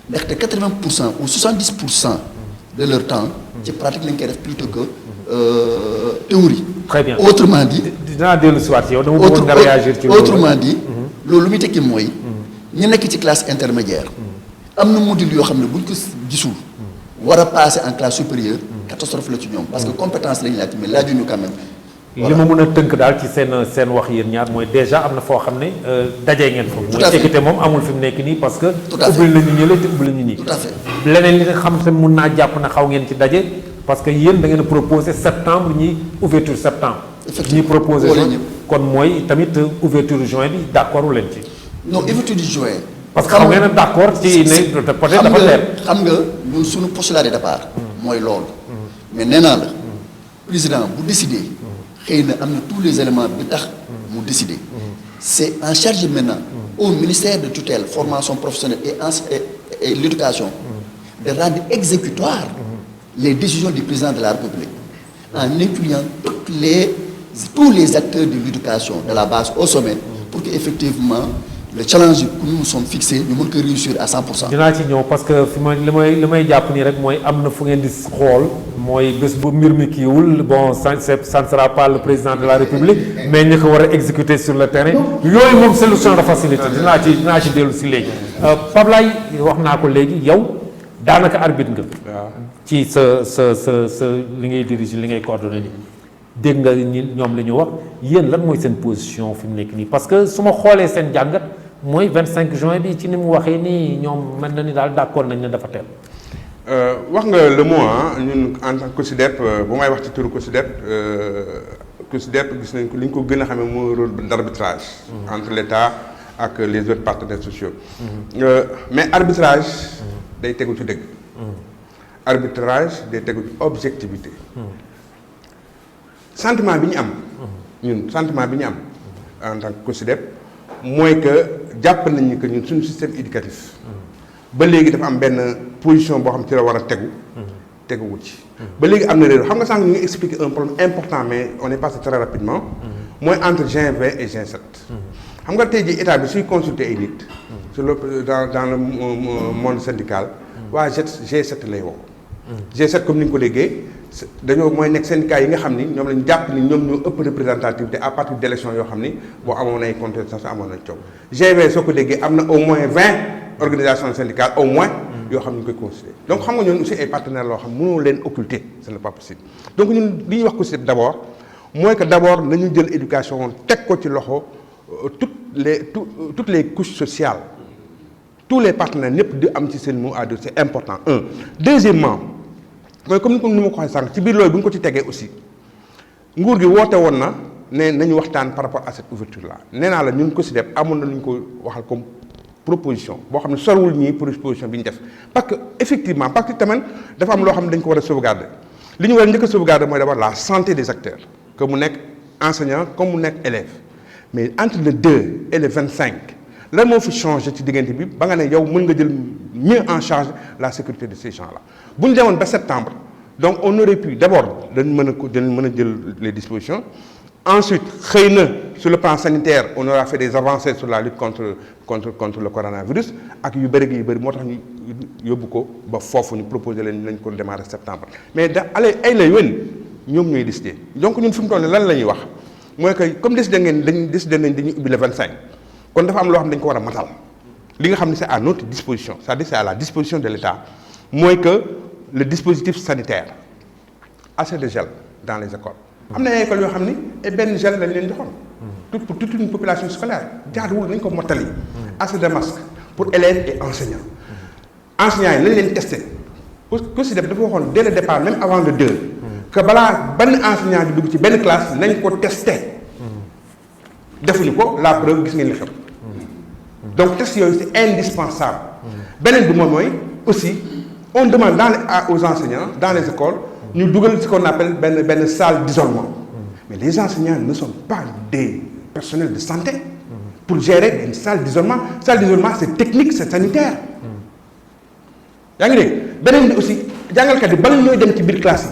ndaxte 80% ou 70% de leur temps. ci pratique lañ koy def plutôt que théorie. très bien autrement dit. dinaa dellu si waat yow dama bëggoon nga réagir ci loolu autrement dit. loolu lu muy tekki mooy. ñu nekk ci classe intermédiaire. am na module yoo xam ne buñ ko gisul. war a passer en classe supérieure. catastrophe la ci ñoom parce que compétence lañu laaj mais laajuñu quand même. li ma mën a tënk daal ci seen wax yéen ñaar mooy déjà am na foo xam ne dajee ngeen fa. tout à fait mooy équité moom amul fi mu nekk nii parce que. tout à fait ubbil nañu ñële te ubbil nañu nii. tout à fait leneen li nga xam te mun naa jàpp na xaw ngeen ci daje parce que yéen da ngeen a proposé septembre ñi ouverture septembre. effectivement ñi proposé kon mooy tamit ouverture juin bi d'accord leen ci. non ouverture du juin. parce que xaw ngeen a d'accord ci ne peut-être dafa leer. xam nga ñun suñu postulat de départ. mooy loolu. mais nee naa la président bu décidé. xëy na am na tous les éléments bi tax mu décider. c'est en charge maintenant au ministère de tutelle formation professionnelle et l'éducation de rendre exécutoire les décisions du président de la République en incluant tous les acteurs de l'éducation de la base au sommet pour que effectivement le challenge que nous nous sommes fixés ñu mën ko réussir à 100%. dinaa ci ñëw parce que fi ma li may jàpp nii rek mooy am na fu ngeen di xool mooy bés bu mbir mi kiiwul bon ça ne sera pas le président de la République mais ñi ko war a exécuter sur le terrain yooyu moom solution de facilité dinaa ci dellu si léegi. Pape Laye wax naa ko léegi yow daanaka arbitre nga. ci sa li ngay diriger li ngay coordonner nii. dégg nga ñoom la ñu wax yéen lan mooy seen position fi mu nekk nii parce que su ma xoolee seen jàngat mooy 25 juin bi ci ni mu waxee nii ñoom mel na ni daal d'accord nañ ne dafa teel. wax nga le mot ñun en tant que COSYDEP bu may wax ci turu COSYDEP gis nañ ko li ñu ko gën a xamee mooy rôle d'arbitrage. entre l'État ak les autres partenaires sociaux. mais arbitrage. day tegu ci dëgg. arbitrage day tegu ci objectivité. sentiment bi ñu am. ñun sentiment bi ñu am en tant que COSYDEP mooy que jàpp nañu que ñun suñu système éducatif. ba léegi dafa am benn position boo xam ci la war a teguwul ci. ba léegi am na réew xam nga sànq ñu ngi expliquer un problème important mais on est passé très rapidement. mooy entre G20 et G7. xam nga tey jii état bi suy consulter ay nit. sur le dans le monde syndical. waa G7 lay woo. G7 comme ni nga ko déggee dañoo mooy nekk syndicat yi nga xam ni ñoom lañ jàpp ni ñoom ñoo ëpp représentativité à partir d' élection yoo xam ni boo amoon ay contestation amoon nañ coow GV soo ko déggee am na au moins 20 organisations syndicales au moins yoo xam ne ñu koy considéré donc xam nga ñoon aussi ay partenaires loo xam mënoo leen occulter ce n'est pas possible donc ñun li ñuy wax ko si d' abord mooy que d' abord nañu jël éducation teg ko ci loxo toutes les couches sociales tous les partenaires ñëpp di am ci seen mot à dire c'est important deuxièmement mooy comme ni ma ko waxee sànq ci biir loolu bu ñu ko ci tegee aussi nguur gi woote woon na ne nañu waxtaan par rapport à cette ouverture là nee naa la ñun ko si def amoon na lu ñu ko waxal comme proposition boo xam ne sorwul ñii proposition bi ñu def parce que effectivement parce que tamit dafa am loo xam ne dañ ko war a sauvegarder li ñu war a njëkk a sauvegarder mooy d'abord la santé des acteurs que mu nekk enseignant comme mu nekk élève mais entre le 2 et le 25 lan moo fi changé ci diggante bi ba nga ne yow mën nga jël mieux en charge la sécurité de ces gens là bu ñu demoon ba septembre donc on aurait pu d'abord dañ mën a jël les dispositions ensuite xëy na sur le plan sanitaire on aura fait des avancées sur la lutte contre le coronavirus ak yu bëri moo tax ñu yóbbu ko ba foofu ñu proposé leen nañ ko démarrer septembre mais ay la yónni ñoom ñooy décider donc ñun fi mu toll nii lan la ñuy wax mooy que comme décidé nañ dañuy ubbi le 25 kon dafa am loo xam ne dañu ko war a matal li nga xam ne c'est à notre disposition c'est-à-dire c'est à la disposition de l'État mooy que le dispositif sanitaire assez de gel dans les écoles am na ay écoles yoo xam ni et benn gel lañ leen joxoon pour toute une population scolaire jaaduwul nañ ko mottali assez de masques pour élèves et enseignants enseignants yi nañ leen testé parce que si def dafa waxoon dès le départ même avant le 2 que balaa benn enseignant di dugg ci benn classe nañ ko testé defuñu ko la preuve gis ngeen li xew donc test yooyu c'est indispensable beneen bi moom mooy aussi on demande aux enseignants dans les écoles ñu dugal ce qu'on appelle benn salle d'isolement mais les enseignants ne sont pas des personnels de santé pour gérer une salle d'isolement c'est technique c'est sanitaire yaa ngi dégg beneen bi aussi jàngalkat yi bala ñooy dem ci biir classe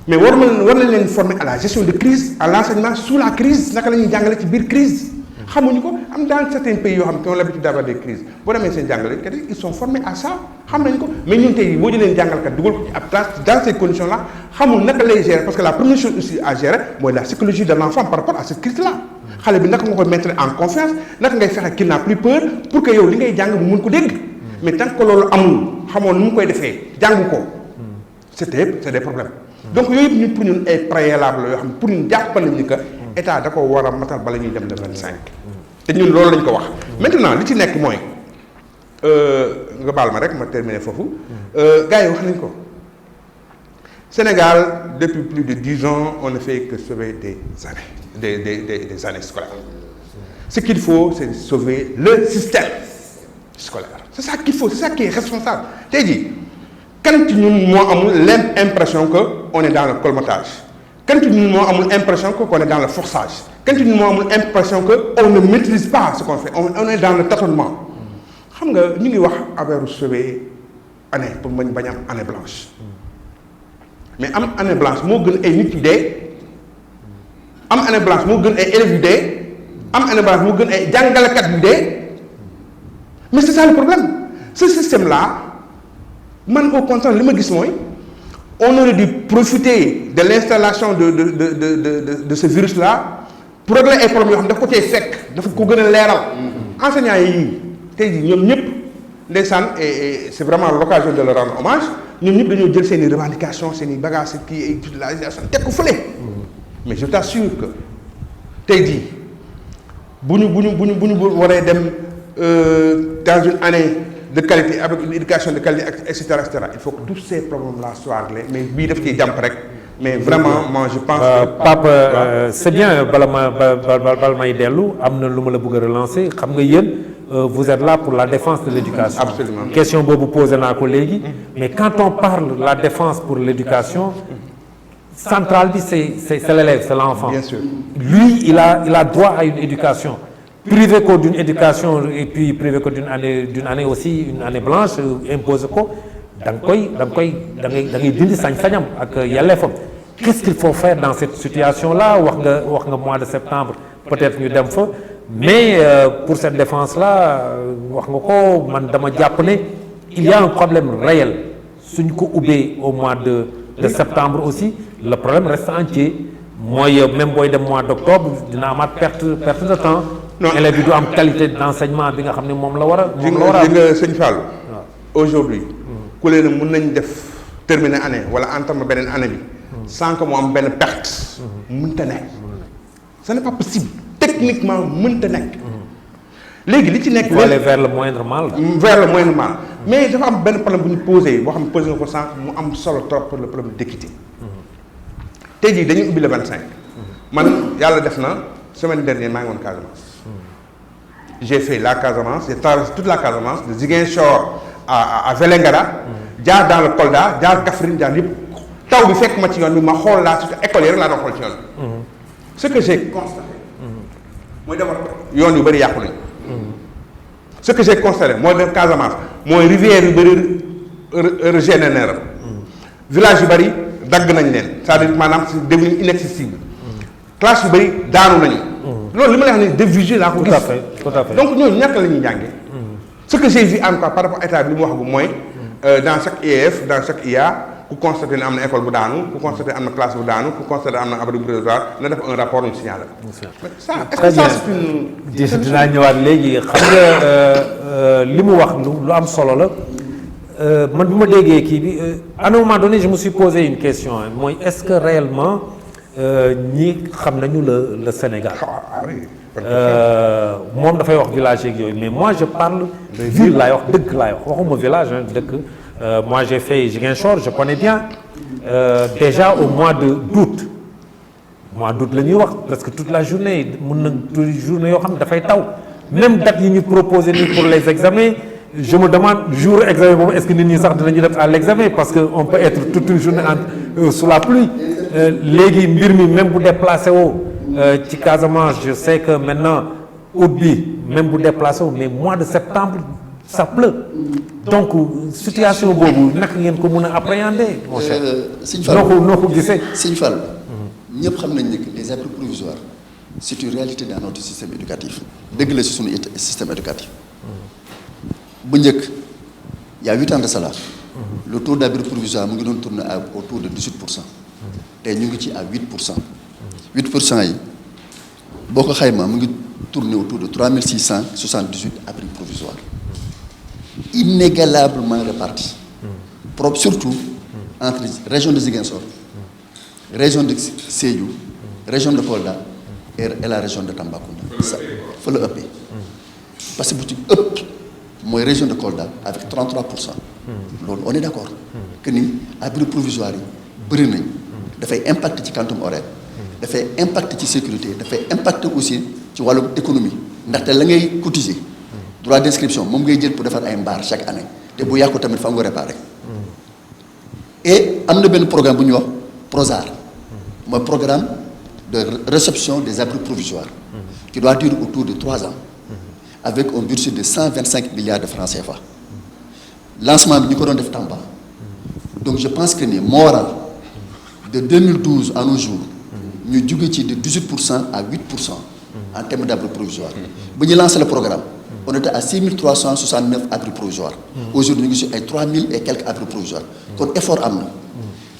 yi mais war nañ leen former à la gestion de crise à l'enseignement sous la crise naka la ñuy jàngale ci biir crise xamuñu ko am dans certains pays yoo xam ne ont l'habitude d'avoir des crises boo demee seen jàngalekat yi ils sont formés à ça xam nañ ko mais ñun tey boo jëlee jàngalkat dugal ko ci ab classe dans ces conditions là xamul naka lay gérer parce que la première chose aussi à gérer mooy la psychologie de l'enfant par rapport à cette crise là xale bi naka nga koy mettre en confiance naka ngay fexe qu'il n'a plus peur pour que yow li ngay jàng mu mun ko dégg mais tant que loolu amul xamoon nu mu koy defee jàng ko c'est des problèmes donc yooyu yëpp ñun pour ñun ay préalable la yoo xam ne pour ñun jàpp nañ ni que état da ko war a matal bala ñuy dem le 25 te ñun loolu lañ ko wax maintenant li ci nekk mooy nga baal ma rek ma terminer foofu gars yi wax nañ ko Sénégal depuis plus de 10 ans on ne fait que sauver des années scolaires ce qu'il faut c'est sauver le système scolaire c'est ça qu'il faut c'est ça qui est responsable tey jii kan ci ñun moo amul l'impression que on est dans le colmatage kan ci ñun moo amul impression que qu'on est dans le forçage kan ci ñun moo amul impression que on ne maîtrise pas ce qu'on fait on est dans le tâtonnement xam nga ñu ngi wax affaire sauver année pour bañ am année blanche mais am année blanche moo gën ay nit yu dee am année blanche moo gën ay élèves yu dee am année blanche moo gën ay jàngalekat yu dee mais c'est ça le problème ce système là man au contraire li ma gis mooy on aurait dû profiter de l'installation de ce virus là pour régler ay problèmes yoo xam ne daf ko cay fekk dafa ko gën a leeral enseignants yi tey jii ñoom ñëpp ndeysaan et c'est vraiment l'occasion de leur rendre hommage ñoom ñëpp dañoo jël seen i revendications seen i bagages kii ay utilisation teg ko fële mais je t'assure que tey jii bu ñu waree dem dans une année de qualité avec une éducation de qualité et cetera il faut que tous ces problèmes là soient réglés mais bii daf ciy jàmp rek mais vraiment moi je pense que Pape c'est bien bala may dellu am na lu ma la bëgg a relancer xam nga yéen vous êtes là pour la défense de l'éducation. Absolument. Question boobu posé naa ko léegi mais quand on parle de la défense pour l'éducation centrale bi c'est l'élève c'est l'enfant. Bien sûr. Lui il a droit à une éducation privé ko d'une éducation et puis privé ko d'une année aussi une année blanche impose ko da ngay dindi sañ-sañam ak yelleefam. Qu'est-ce qu'il faut faire dans cette situation-là wax nga mois de septembre peut-être ñu dem fa mais pour cette défense-là wax nga ko man dama jàpp ne il y a un problème réel suñ ko ubbee au mois de de septembre aussi le problème reste entier mooy même booy dem mois d'octobre dina amaat perte de temps. Non. élèves bi du am qualité d'enseignement bi nga xam ne moom la war a. ji nga sëñ Fallou aujourd'hui ku leen mën nañ def terminer année wala entamer beneen année bi sans que mu am benn perte mënta nekk ce n'est pas possible techniquement mënta nekk léegi li ci nekk faut aller vers le moindre mal. mais dafa am benn problème bu ñu posé boo xam ne posé nga ko sànq mu am solo trop pour le problème d'équité tey jii dañuy ubbi le 25 man yàlla def na semaine dernière maa ngi woon Casamance j'ai fait la Casamance j'ai traversé toute la Casamance de Ziguinchor à Vélingara jaar dans le Kolda jaar Kaffrine jaar yëpp taw bi fekk ma ci yoon bi ma xool laa surtout école yi rek laa doon xool ci yoon bi ce que j'ai constaté mooy d'abord yoon yu bëri yàqu nañu ce que j'ai constaté mooy def Casamance mooy rivière yu bëri régénéré village yu bëri dagg nañ leen c'est-à-dire maanaam c'est devenu inaccessible classe yu bëri daanu nañu loolu li ma lay wax ni de visu laa ko gis tout à fait donc ñooñu ñàkk la ñuy jàngee ce que j'ai vu en tout cas par rapport à état bi li mu wax bu mooy dans chaque IEF dans chaque IA ku constaté ne am na école bu daanu ku constaté am na classe bu daanu ku constaté am na abri provisoire na def un rapport ñu signalé ça est-ce que ça c'est une dinaa ñëwaat léegi xam nga li mu wax lu am solo la man bi ma déggee kii bi à un moment donné je me suis posé une question mooy est-ce que réellement ñi xam nañu le Sénégal moom dafay wax village yeeg yooyu mais moi je parle ville laay wax dëkk laay wax waxuma village dëkk moi j'ai fait Ziguinchor je connais bien déjà au mois d'août la ñuy wax presque toute la journée mun na journée yoo xam ne dafay taw même date yi ñu proposé nii pour les examens je me demande jour examen boobu est-ce que nit ñi sax dinañu def à l'examen parce que on peut être toute une journée sous la pluie léegi mbir mi même bu déplacé woo ci Casamance je sais que maintenant août bi même bu déplacé woo mais mois de septembre ça pleut donc situation boobu naka ngeen ko mën a appréhender mon cher Sëñ Fall noo ko gisee Sëñ Fall ñëpp xam nañ ne que les abris provisoires c'est une réalité dans notre système éducatif dëgg la si suñu système éducatif bu njëkk il y a 8 ans de cela le taux d'abri provisoire mu ngi doon tourner autour de 18%. tey ñu ngi ci à 8%. 8% yi boo ko xaymaa mu ngi tourner autour de 3678 abris provisoires inégalablement répartis propre surtout entre région de Ziguinchor région de Sédhiou région de Kolda et la région de Tambacounda ça fa la ëppee parce que bu ci ëpp mooy région de Kolda avec 33%. loolu on est d'accord que ni abri provisoire yi bëri nañ dafay impacter ci quantum horaire dafay impacter ci sécurité dafay impacter aussi ci wàllu économie ndaxte la ngay cotiser droit d'inscription moom ngay jël pour defar ay mbaar chaque année te bu yàqu tamit fa nga réparer et am na benn programme bu ñuy wax PROSAR mooy programme de réception des abris provisoires qui doit durer autour de 3 ans avec un budget de 125 milliards de francs CFA lancement bi ñu ko doon def Tamba donc je pense que ni moo waral de 2012 à nos jours ñu jóge ci de 18% à 8% en termes d'abris provisoires bu ñu lancé le programme on était à 6369 abris provisoires aujourd'hui ñu ngi si ay 3000 et quelques abris provisoires kon effort am na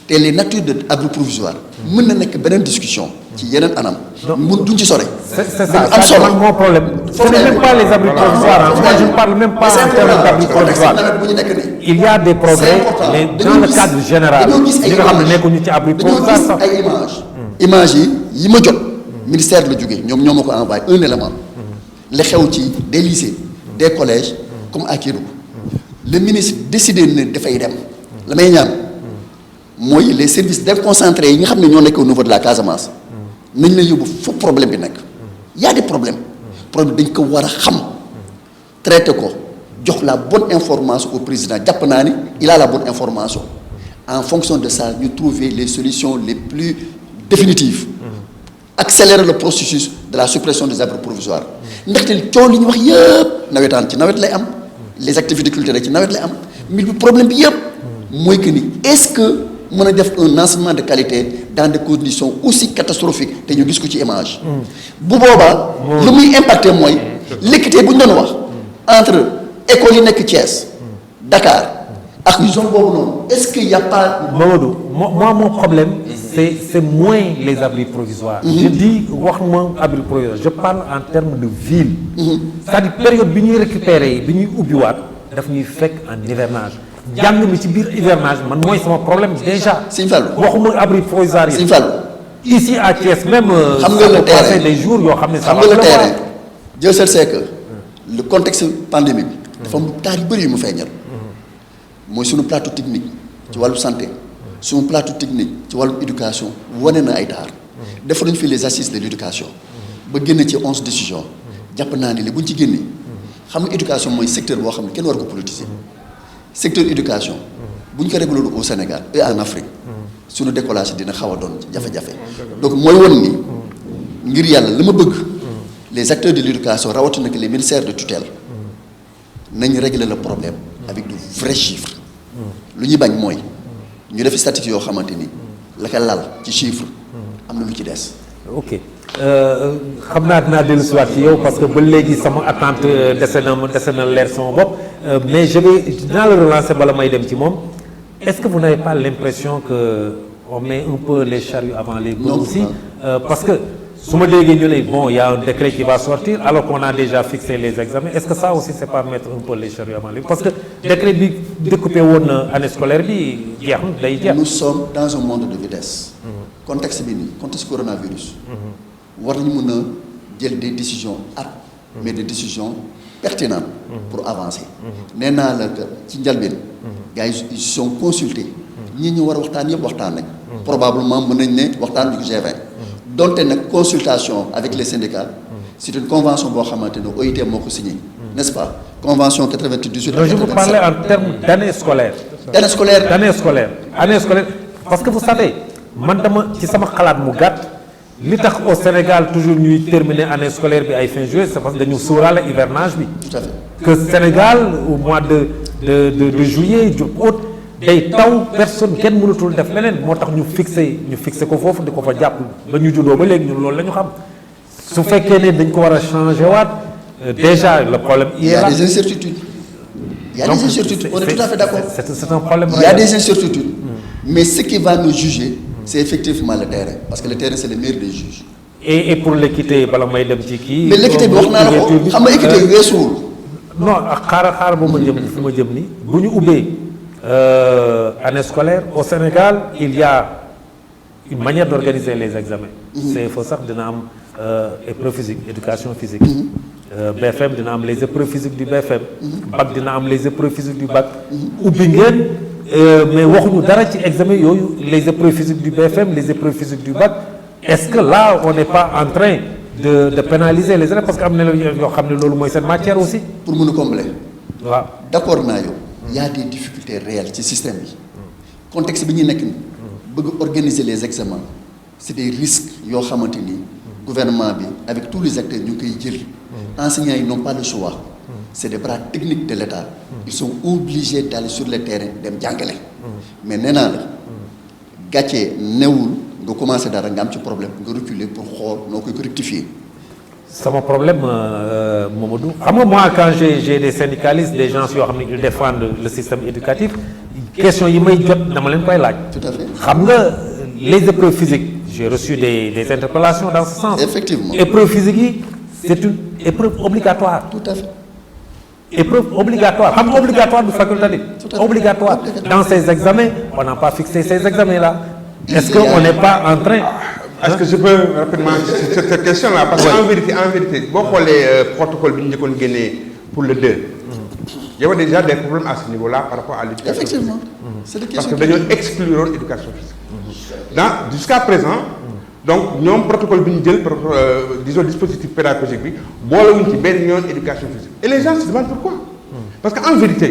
te les natures de abris provisoires mën na nekk beneen discussion ci yeneen anam mun duñ ci sore c'est ça am solo mon problème ce n'est même pas les abris provisoires moi je ne parle même pas en termes d'abris provisoires il y a des progrès mais dans le cadre général ñi nga xam ne nekkuñu ci abri provisoire sax ay image yi ma jot ministère la jógee ñoo ma ko envoyé un élément la xew ci des lycées des collèges comme à Kédougou le ministre décidé ne dafay dem la may ñaan mooy les services déconcentrés yi nga xam ne ñoo nekk au niveau de la Casamance nañ la yóbbu fu problème bi nekk y a des problèmes problème dañ ko war a xam traité ko jox la bonne information au président jàpp naa ni il a la bonne information en fonction de ça ñu trouver les solutions les plus définitives accélérer le processus de la suppression des abris provisoires ndaxte coow li ñu wax yëpp nawetaan ci nawet lay am les activités culturelles ci nawet lay am mais bi problème bi yëpp mooy que ni est-ce que mën a def un enseignement de qualité dans des conditions aussi catastrophiques te ñu gis ko ci image bu boobaa lu muy impacté mooy l'équité bu ñu doon wax entre écoles yi nekk Thiès Dakar ak zone boobu noonu est-ce qu'il y a pas. Mamadou moi mon problème c'est moins les abris provisoires. Je dis waxuma abri provisoire je parle en termes de ville. C'est-à-dire période bi ñuy récupérer bi ñuy ubbiwaat daf ñuy fekk en hivernage jàng mi ci biir hivernage man mooy sama problème déjà. Sëñ Fallou waxuma abri provisoire yi. Sëñ Fallou ici à Thiès même. xam nga le terrain des jours yoo xam ne. xam nga le terrain Dieu seul sait que le contexte pandémie bi. dafa am taar yu bëri yu mu feeñal. mooy suñu plateau technique ci wàllu santé suñu plateau technique ci wàllu éducation wane na ay taar def nañu fi les assises de l'éducation ba génn ci 11 décisions jàpp naa ne li bu ñu ci génnee xam nga éducation mooy secteur boo xam ne kenn war ko politiser secteur éducation bu ñu ko réglé au Sénégal et en Afrique suñu décollage dina xaw a doon jafe-jafe donc mooy won ni ngir yàlla li ma bëgg les acteurs de l'éducation rawatina que les ministères de tutelle nañ régler le problème avec de vrais chiffres lu ñuy bañ mooy ñu def statistique yoo xamante ni la ko lal ci chiffre am na lu ci des. ok xam naa dinaa dellu si waat ci yow parce que ba léegi sama attente dese na leer sama bopp mais dinaa la relancer bala may dem ci moom est-ce que vous n'avez pas l'impression que on met un peu les charrues avant les bœufs aussi parce que su ma déggee ñu ne bon il y a un décret qui va sortir alors qu'on a déjà fixé les examens est-ce que ça aussi c'est pas mettre un peu les charrues avant les bœufs parce que décret bi découpé woon année scolaire bi jeex na day jeex. nous sommes dans un monde de vitesse. contexte bi nii contexte coronavirus. war nañu mën a jël des décisions mais des décisions pertinentes. pour avancer. nee naa la que ci njëlbeen. gars yi ils sont consultés. ñi ñu war a waxtaan yëpp waxtaan nañ. probablement mën nañ ne waxtaan du G20. donte nag consultation avec les syndicats. c'est une convention boo xamante ne OIT moo ko signé. n'est-ce pas convention 98. non je vous parlais en termes d'année scolaire. année scolaire. année scolaire parce que vous savez man dama ci sama xalaat mu gàtt li tax au Sénégal toujours ñuy terminer année scolaire bi ay fin juillet c'est parce que dañu sóoraale hivernage bi. tout à fait que Sénégal au mois de juillet août day taw personne kenn mënatul def leneen moo tax ñu fixé ko foofu di ko fa jàpp ba ñu juddoo ba léegi ñun loolu la ñu xam su fekkee ne dañ ko war a changer waat déjà le problème. il y a des incertitudes. il y a des incertitudes on est tout à fait d'accord. c'est un problème il y a des incertitudes. mais ce qui va nous juger c'est effectivement le terrain parce que le terrain c'est le meilleur des juges. et pour l'équité bala may dem ci kii. mais l'équité bi wax naa la ko xam nga équité weesuwul. non xaaral ba ma jëm fu ma jëm ni bu ñu ubbee année scolaire au Sénégal il y a une manière d'organiser les examens. CFEE sax dina am épreuve physique éducation physique. BFM dina am les épreuves physiques du BFM. bac dina am les épreuves physiques du bac. ubbi ngeen mais waxuñu dara ci examen yooyu les épreuves physiques du BFM les épreuves physiques du bac est-ce que là on n'est pas en train de pénaliser les élèves parce que am na yoo xam ne loolu mooy seen matière aussi. pour mën a combler. waaw d'accord naa yow. y a des difficultés réelles ci système bi. contexte bi ñu nekk nii. bëgg organiser les examens c'est des risques yoo xamante ni. gouvernement bi avec tous les acteurs ñu ngi koy jël. enseignants yi n'ont pas le choix. c'est des bras techniques de l'État. ils sont obligés d'aller sur le terrain dem jàngale. mais nee naa la gàccee newul nga commencer dara nga am ci problème nga reculer pour xool noo koy rectifier. sama problème Mamadou xam nga moi quand j'ai des syndicalistes des gens yoo xam ne ils défendent le système éducatif question yi may jot dama leen koy laaj. tout à fait xam nga les épreuves physiques j'ai reçu des interpellations dans ce sens. effectivement épreuves physiques yi c'est une épreuve obligatoire. tout à fait. épreuve obligatoire xam nga obligatoire du facultatif. obligatoire dans ces examens on n'a pas fixé ces examens là. est-ce que on n'est pas en train. est-ce que je peux rapidement cette question là parce que en vérité boo xoolee protocole bi ñu njëkkoon génnee pour le 2. il y avait déjà des problèmes à ce niveau-là par rapport à l'éducation. effectivement c'est des questions parce que dañoo exclure éducation physique. jusqu'à présent. donc ñoom protocole bi ñu jël disons dispositif pédagogique bi boolewuñ ci benn yoon éducation physique et les gens se demandent pourquoi. parce que en vérité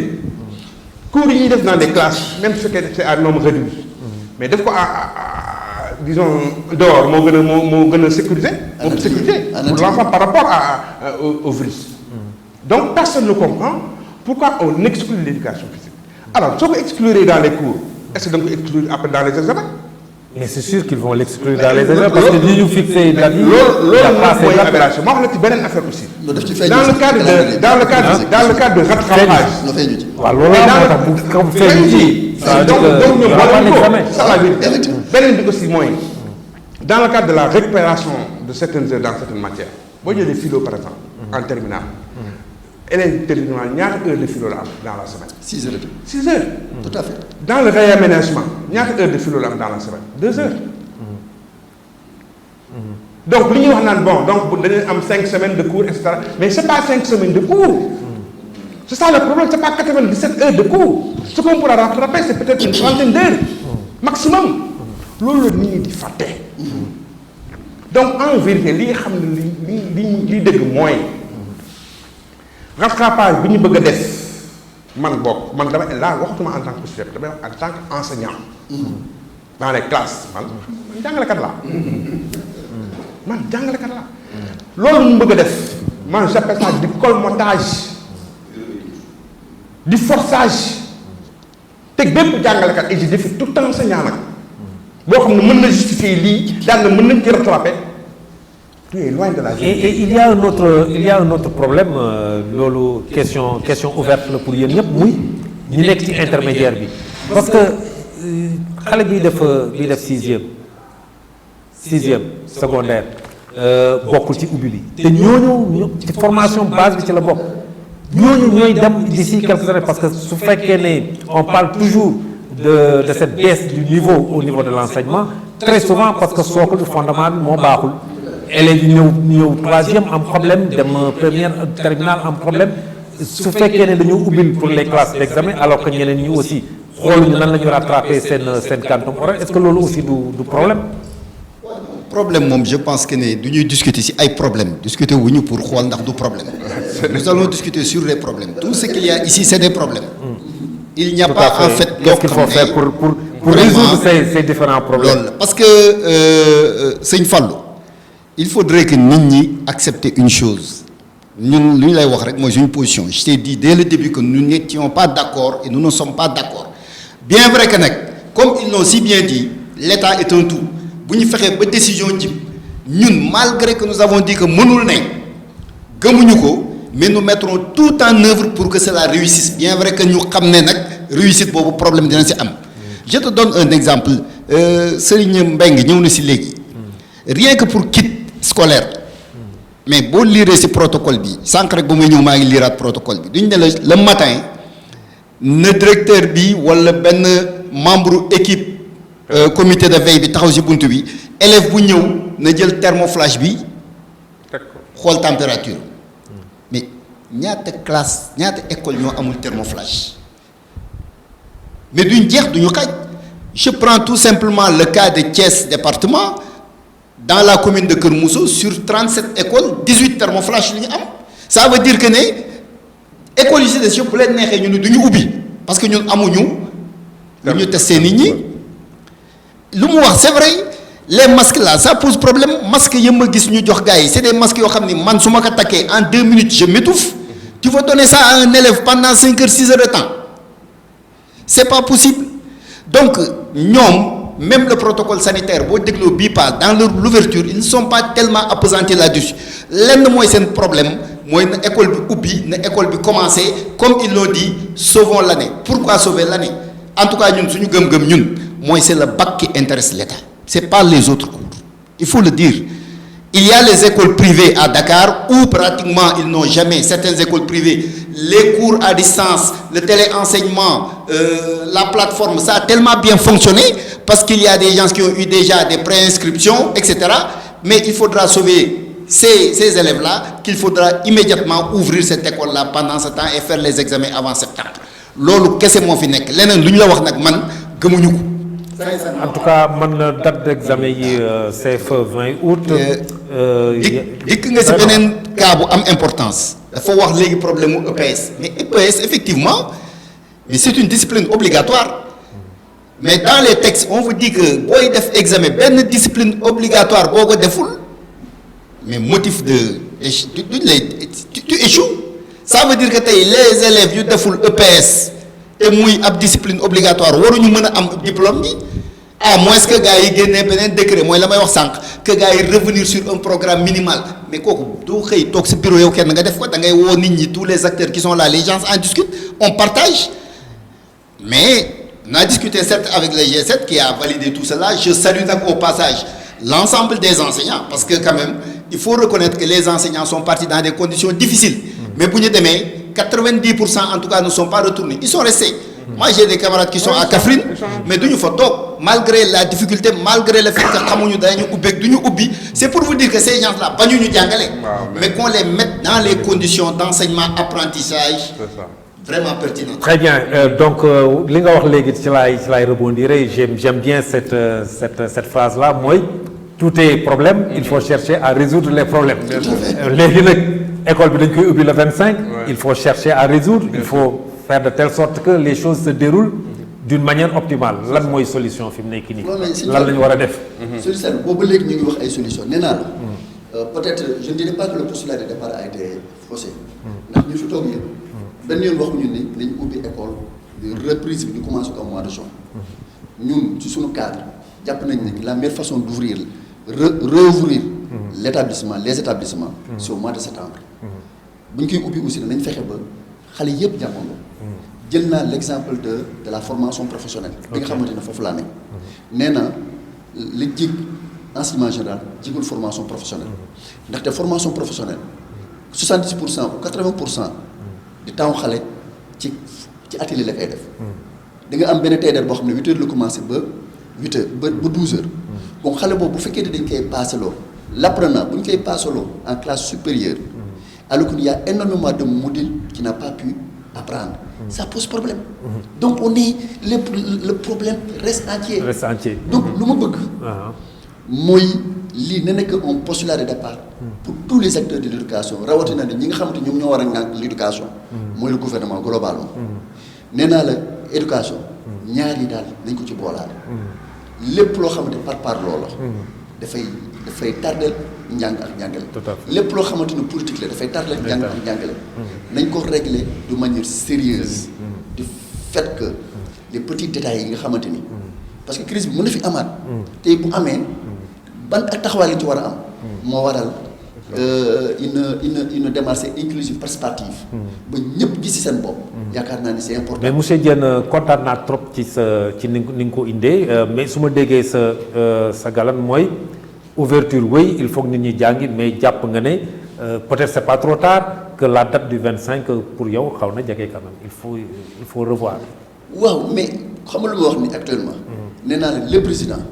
cours yi ñuy def dans des classes même su fekkee c'est à nombre réduit. mais def ko disons dehors moo gën a sécurisé. pour l'enfant par rapport au virus. donc personne ne comprend pourquoi on exclut l'éducation physique. alors soo ko exclure dans les cours est-ce que da nga ko exclure après dans les examens. mais c'est sûr qu'ils vont l'exclure dans les examens parce que li ñu fixé date yi. loolu moom mooy aberration ma wax la ci beneen affaire aussi. dans le cadre de rattrapage. waaw loolu moo tax bu comme feeñu ci. donc ñoom beneen bi aussi mooy dans le cadre de la récupération de certaines heures dans certaines matières boo jëlee philo par exemple en terminale élèves terminale ñaata heures de philo la am dans la semaine. 6 heures. 6 heures. Tout à fait. Dans le réaménagement ñaata heures de philo la am dans la semaine 2 heures. Donc li ñuy wax naan bon donc dañuy am 5 semaines de cours et cetera mais c'est pas 5 semaines de cours. C'est ça le problème, c'est pas 97 heures de cours. Ce qu'on pourra rattraper, c'est peut-être une trentaine d'heures maximum. Loolu la nit ñi di fàtte. Donc en vérité li nga xam ne li dëgg mooy rattrapage bi ñu bëgg a def man bokk man dama là waxatuma en tant que chef damay wax en tant qu'enseignant dans les classes man jàngalekat laa. man jàngalekat laa. loolu ñu bëgg a def man j'appelle ça du colmatage. du forçage teg bépp jàngalekat et je défie tout enseignant nag boo xam ne mën na justifier lii daal na mën nañ ci rattraper tu es loin de la vie. Et il y a un autre problème loolu question ouverte la pour yéen ñëpp muy ñu nekk ci intermédiaire bi parce que xale bii def sixième secondaire bokkul ci ubbi bi te ñooñu ci formation base bi ci la bokk. ñooñu ñooy dem d'ici quelques années parce que su fekkee ne on parle toujours de cette baisse du niveau au niveau de l'enseignement très souvent parce que socle du fondement bi moo baaxul élèves yi ñëw troisième am problème dem première terminale am problème su fekkee ne dañoo ubbil pour les classes d'examen alors que ñeneen ñi aussi xooluñu nan la ñu rattraper seen quantum horaire est-ce que loolu aussi du problème. problème moom je pense que ne du ñuy discuter ci ay problème discuter wuñu pour xool ndax du problème nous allons discuter sur les problèmes tout ce qu'il y a ici c'est des problèmes il n'y a pas en fait qu'est-ce qu'il faut faire pour résoudre ces différents problèmes loolu parce que sëñ Fallou il faudrait que nit ñi accepter une chose ñun lu ñu lay wax rek mooy suñu position je t'ai dit dès le début que nous n'étions pas d'accord et nous ne sommes pas d'accord bien vrai que nag comme ils l'ont si bien dit l'État est un tout bu ñu fexee ba décision jib ñun malgré que nous avons dit que mënul ne gëmuñu ko mais nous mettrons tout en œuvre pour que cela réussisse bien vrai que ñu xam ne nag réussite boobu problème dina ci am. Je te donne un exemple Serigne Mbengue ñëw na ci léegi rien que pour kit scolaire mais boo lire ci protocole bi sànq rek ba muy ñëw maa ngi liiraat protocole bi duñ ne la le matin na directeur bi walla benn membre équipe. Comité de veille bi taxaw ci buntu bi élève bu ñëw na jël thermoflash bi xool température mais ñaata classe ñaata école ñoo amul thermoflash mais duñ jeex duñu xaaj je prends tout simplement le cas de Thiès département dans la commune de Kër Mousso sur 37 écoles 18 thermoflash li ñu am ça veut dire que ne écoles yi ci des yëpp bu leen neexee ñu ne duñu ubbi parce que ñun amuñu lu ñu testé nit ñi. lu mu wax c'est vrai les masques là ça pose problème masques yi ma gis ñu jox gars yi c'est des masques yoo xam ni man su ma ko takkee en 2 minutes je m'étouffe tu vas donner ça à un élève pendant 5 heures 6 heures de temps c'est pas possible donc ñoom même le protocole sanitaire boo dégloo bii pas dans l'ouverture ils ne sont pas tellement appesantis là-dessus lenn mooy seen problème mooy na école bi ubbi na école bi commencé comme ils l'ont dit sauvons l'année pourquoi sauver l'année en tout cas ñun suñu gëm-gëm ñun mooy c'est le bac qui intéresse l'État c'est pas les autres cours il faut le dire il y a les écoles privées à Dakar où pratiquement ils n'ont jamais certaines écoles privées les cours à distance le téléenseignement la plateforme ça a tellement bien fonctionné parce qu'il y a des gens qui ont eu déjà des préinscriptions etc mais il faudra sauver ces élèves-là qu'il faudra immédiatement ouvrir cette école-là pendant ce temps et faire les examens avant septembre loolu kese moo fi nekk leneen lu ñu la wax nag man gëmuñu ko. En tout cas man date d'examen yi CFEE 20 août. dikk nga ci beneen cas bu am importance. dafa wax léegi problème mu EPS mais EPS effectivement mais c'est une discipline obligatoire mais dans les textes on vous dit que booy def examen benn discipline obligatoire boo ko deful mais motif de tu échoues ça veut dire que tey les élèves yu deful EPS te muy ab discipline obligatoire waruñu mën a am diplôme bi à moins que gars yi génnee beneen décret mooy la may wax sànq que gars yi revenir sur un programme minimal mais kooku doo xëy toog sa bureau yow kenn nga def ko da ngay woo nit ñi tous les acteurs qui sont là les gens en discutent on partage mais on a discuté certes avec le G7 qui a validé tout cela je salue nag au passage l'ensemble des enseignants parce que quand même il faut reconnaître que les enseignants sont partis dans des conditions difficiles mais bu ñu demee 90% en tout cas ne sont pas retournés ils sont restés. Moi j'ai des camarades qui sont à Kaffrine mais duñu fa toog malgré la difficulté malgré le fait que xamuñu dañu ubbi ak duñu ubbi c'est pour vous dire que ces gens-là bañu ñu jàngale mais qu'on les mette dans les conditions d'enseignement apprentissage vraiment pertinent. Très bien donc li nga wax léegi ci laay rebondir j'aime bien cette phrase là mooy tout est problème il faut chercher à résoudre les problèmes léegi nag école bi dañ koy ubbi le 25 il faut chercher à résoudre il faut faire de telle sorte que les choses se déroulent d'une manière optimale lan mooy solution fi mu nekk nii lan la ñu war a def solution boobu léegi ñu ngi wax ay solution nee naa la peut-être je ne dirais pas que le postulat de départ a été faussé ndax ñu fi toog yëpp benn yoon waxuñu ni nañ ubbi école reprise bi ñu commencé ko au mois de juin ñun ci suñu cadre jàpp nañ ne la meilleure façon d'ouvrir rouvrir l'établissement les établissements c'est au mois de septembre bu ñu koy ubbi aussi nañ fexe ba xale yëpp jàppandoo jël naa l'exemple de la formation professionnelle bi nga xamante ne foofu laa nekk nee na li jig enseignement général jigul formation professionnelle ndaxte formation professionnelle 70% ou 80% di temps xale ci atelier la koy def da nga am benn TDR boo xam ne 8 heures la commencé ba 8 heures ba 12 heures bon xale boobu bu fekkee ne dañ koy passeloo l'apprenant bu ñu koy passeloo en classe supérieure alors qu'il y a énormément de modules qui n'a pas pu apprendre ça pose problème donc on est le problème reste entier donc lu ma bëgg mooy lii na nekk un postulat de départ pour tous les acteurs de l'éducation rawatina ne ñi nga xamante ñoom ñoo war a ŋànk l'éducation mooy le gouvernement globalement nee naa la éducation ñaar yi daal nañ ko ci boolaale lépp loo xamante par loola dafay tardel njàng ak njàngale lépp loo xamante ne politique la dafay tardel njàng ak njàngale nañ ko régler de manière sérieuse du fait que les petits détails yi nga xamante ni parce que crise bi mën na fi amaat tey bu amee ban ak taxawaay lañ ci war a am moo waral une démarche inclusive participative ba ñëpp gis ci seen bopp yaakaar naa ni c'est important. mais monsieur Diène kontaan naa trop ci ni nga ko indee mais su ma déggee sa galan mooy ouverture oui il faut que nit ñi jàngi mais jàpp nga ne peut-être c'est pas trop tard que la date du 25 pour yow xaw na jege quand même il faut revoir. waaw mais xam nga lu ma wax ni actuellement. nee naa la le président.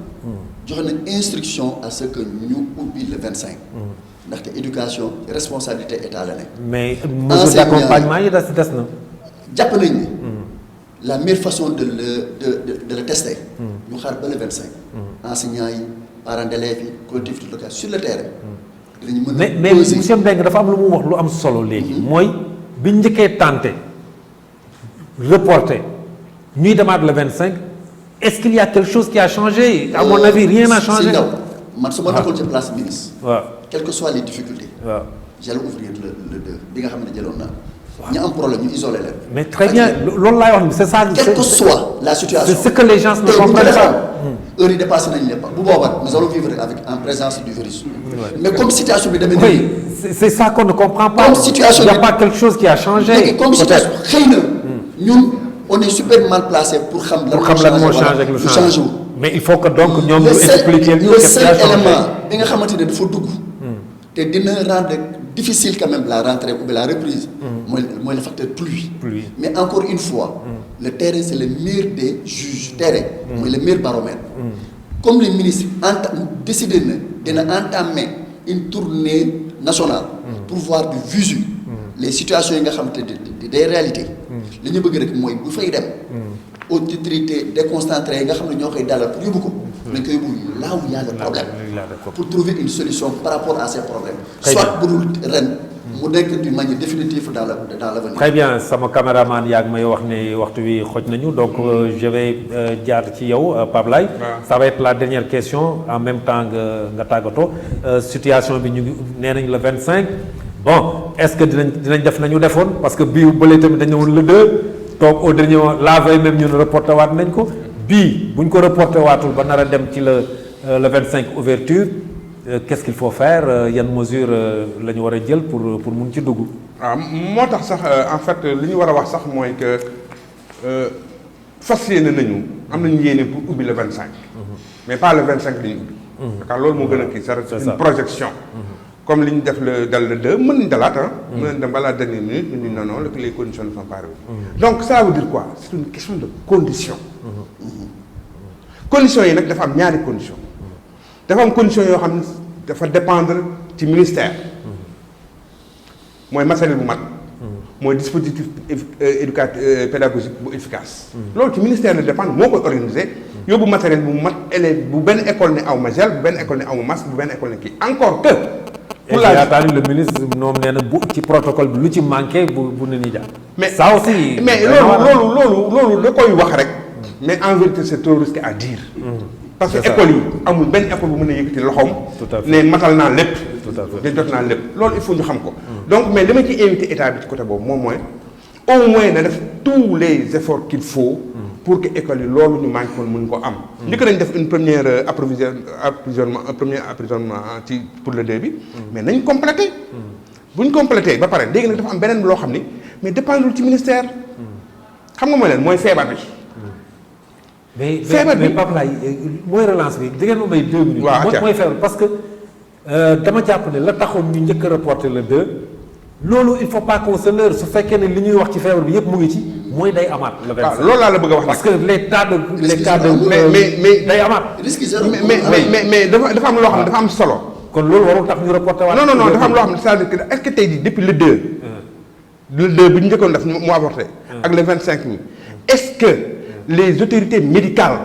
joxe na instruction à ce que ñu ubbi le 25. ndaxte éducation responsabilité état la nekk. mais mesure d'accompagnement yi des na. jàpp nañ ni la meilleure façon de le tester. ñu xaar ba le 25. enseignants yi parents d'élèves yi collectivités locales sur le terrain. dinañu mën a mais monsieur Mbengue dafa am lu mu wax lu am solo léegi. mooy bi njëkkee tenté reporté ñuy demaat le 25 est-ce qu'il y a quelque chose qui a changé. à mon avis rien n'a changé. si ndaw man su ma nekkoon ci place ministre. waaw quelles que soient les difficultés. waaw j'allais ouvrir le 2 bi nga xam ne jëloon naa. ñu am problème ñu isolé leen. mais très bien loolu laay wax c'est ça. quelle que soit la situation. c'est ce que les gens ne comprennent pas. heure yi dépassé nañu lépp bu boobaa nous allons vivre en présence du virus. mais comme situation bi demee nii. c'est ça qu'on ne comprend pas. comme situation il n'y a pas quelque chose qui a changé. léegi comme situation xëy na ñun on est super mal placé pour xam. lan moo changé ak lu changé wu. mais il faut que donc ñoom ñu expliquer le seul élément bi nga xamante ne dafa dugg. te dina rendre difficile quand même la rentrée ou la reprise. mooy le facteur pluie. mais encore une fois. le terrain c'est le meilleur des juges terrain. mooy le meilleur baromètre. comme le ministre décidé na dina entamer une tournée nationale. pour voir du visu. les situations yi nga xamante ne des réalités. li ñu bëgg rek mooy bu fay dem. autorité déconcentrée yi nga xam ne ñoo koy dalal pour yóbbu ko. nañ ko yóbbu là où il y a le problème. pour trouver une solution par rapport à ces problèmes. soit bu dul ren. mu nekk d'une manière définitive dans l'avenir. très bien sama caméraman yaa ngi may wax ne waxtu wi xoj nañu donc je vais jaar ci yow Pape Laye. ça va être la dernière question en même temps nga tàggatoo situation bi ñu ngi nee nañ le 25 bon est-ce que dinañ def nañu defoon parce que bii bële tamit dañu woon le 2 toog au dernier moment la veille même ñun reporté waat nañ ko bii bu ñu ko reporté waatul ba nar a dem ci le 25 ouverture qu'est-ce qu'il faut faire yan mesure la ñu war a jël pour mun ci dugg. waaw moo tax sax en fait li ñu war a wax sax mooy que fas yéene nañu am nañu yéene pour ubbi le 25. mais pas le 25 la ñu ubbi. parce que loolu moo gën a kii c'est une projection. comme li ñu def dal le 2 mën nañu dalaat ah. mën nañu dem ba la dernière minute ñu ne non les conditions ne sont pas réunies. donc ça veut dire quoi c'est une question de condition. conditions yi nag dafa am ñaari conditions. dafa am conditions yoo xam ne dafa dépendre ci ministère. mooy matériel bu mat. mooy dispositif éducatif pédagogique bu efficace. loolu ci ministère la dépendre moo koy organiser. yóbbu matériel bu mat élève bu benn école ne aw ma gel bu benn école ne aw ma masque bu benn école ne kii encore que. pour la yaakaar le ministre moom nee na bu ci protocole bi lu ci manqué bu ne nii jàpp. mais ça aussi. mais loolu da koy wax rek. mais en vérité c'est trop risqué à dire. parce que école yi amul benn école bu mën a yëkkati loxoom. tout à fait ne matal naa lépp. tout à fait de jot naa lépp loolu il faut ñu xam ko. donc mais li ma ci invité état bi ci côté boobu moom mooy au moins na def tous les efforts qu'il faut. pour que école yi loolu ñu manqué woon mën ko am. njëkk nañ def une première approvisionnement ci pour le début. mais nañ complété. bu ñu complété ba pare léegi nag dafa am beneen loo xam ni mais dépendul ci ministère. xam nga mooy leen mooy feebar bi. mais Pape Laye mooy relance bi di ngeen ma may 2 minutes. waaw mooy feebar parce que dama jàpp ne la taxoon ñu njëkk a reporter le 2 loolu il faut pas qu'on se leurre su fekkee ne li ñuy wax ci feebar bi yëpp mu ngi ci mooy day amaat. le 25 loolu laa la bëgg a wax parce que les cas de mais day amaat. mais dafa am loo xam ne dafa am solo. kon loolu warul tax ñu reporter waat. non dafa am loo xam ne c'est-à-dire que est-ce que tey jii depuis le 2. le 2 bi ñu njëkkoon def mu avorté. ak le 25 mi est-ce que les autorités médicales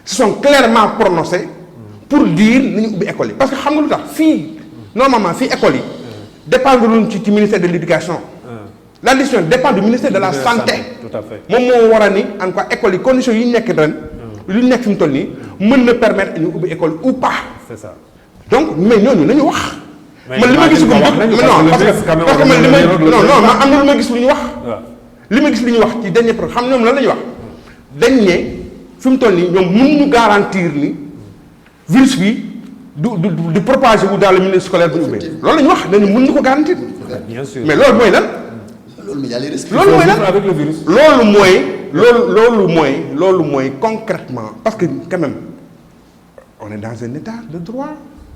se sont clairement prononcées pour dire nañu ubbi école yi parce que xam nga lu tax fii normalement fii école yi dépendre luñ ci ministère de l'éducation. la décision dépend du ministère de la santé. tout à fait moom moo war a ni en tout cas école yi conditions yi ñu nekk ren. lu ñu nekk fi mu toll nii mën na permettre ñu ubbi école ou pas. c'est ça donc mais ñooñu nañu wax. mais man li ma gis wax nañu parce que man li may non man am na lu ma gis lu ñu wax. li ma gis li ñu wax ci dernier programme xam ñoom lan la ñu wax dañ ne fi mu toll nii ñoom mënuñu garantir ni virus bi du propager wu dans le milieu scolaire bu ñu ubbee loolu la ñu wax dañu mënuñu ko garantir. bien sûr mais loolu mooy lan. loolu mooy lan avec le virus. loolu mooy concrètement parce que quand même on est dans un état de droit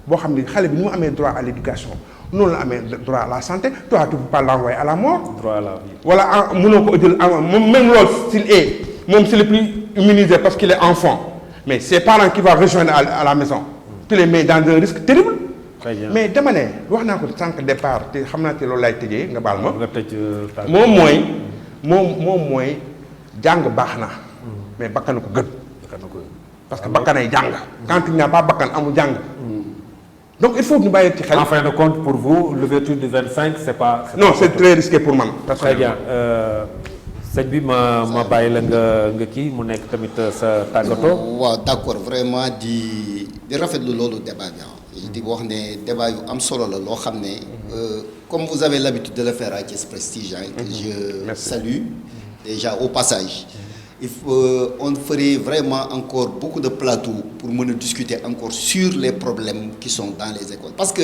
boo xam ne xale bi ni mu amee droit à l'éducation noonu la amee droit à la santé toi tu peux pas l'envoyer à la mort. droit à la vie. voilà mënoo ko jël même loolu s'il est plus immunisé parce qu'il est enfant mais ses parents qui vont rejoindre à la maison tu les mets dans un risque terrible. très bien mais dama ne wax naa ko sànq départ te xam naa te loolu lay tëjee nga baal ma. nga tëj moom mooy jàng baax na. mais bakkan ko gën. parce que bakkan ay jàng. quand il n'y a pas bakkan amul jàng. donc il faut que ñu bàyyi ci xel. en fin de compte pour vous l'ouverture du 25 c'est pas. non c'est très risqué pour man. très bien sëñ bi ma bàyyi la nga kii mu nekk tamit sa tàggatoo. waaw d'accord vraiment di rafetlu loolu débat bi di wax ne débat yu am solo la loo xam ne comme vous avez l'habitude de le faire à Thiès Prestige que je salue déjà au passage il faut on ferait vraiment encore beaucoup de plateaux pour mën a discuter encore sur les problèmes qui sont dans les écoles parce que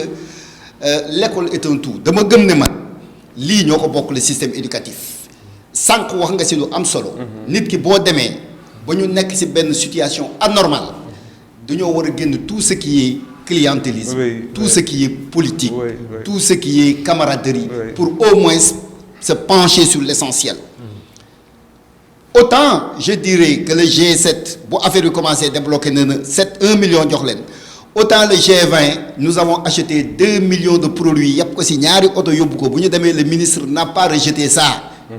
l'école est un tout dama gëm ne man lii ñoo ko bokk le système éducatif sànq wax nga ci lu am solo nit ki boo demee ba ñu nekk ci benn situation anormale dañoo war a génn tout ce qui est clientélisme tout ce qui est politique tout ce qui est camaraderie pour au moins se pencher sur l'essentiel. Autant je dirais que le G7 bu affaire bi commencé débloquer na 1 million jox leen autant le G20 nous avons acheté 2 millions de produits yàpp ko ci ñaari oto yóbbu ko bu ñu demee le ministre n'a pas rejeté ça.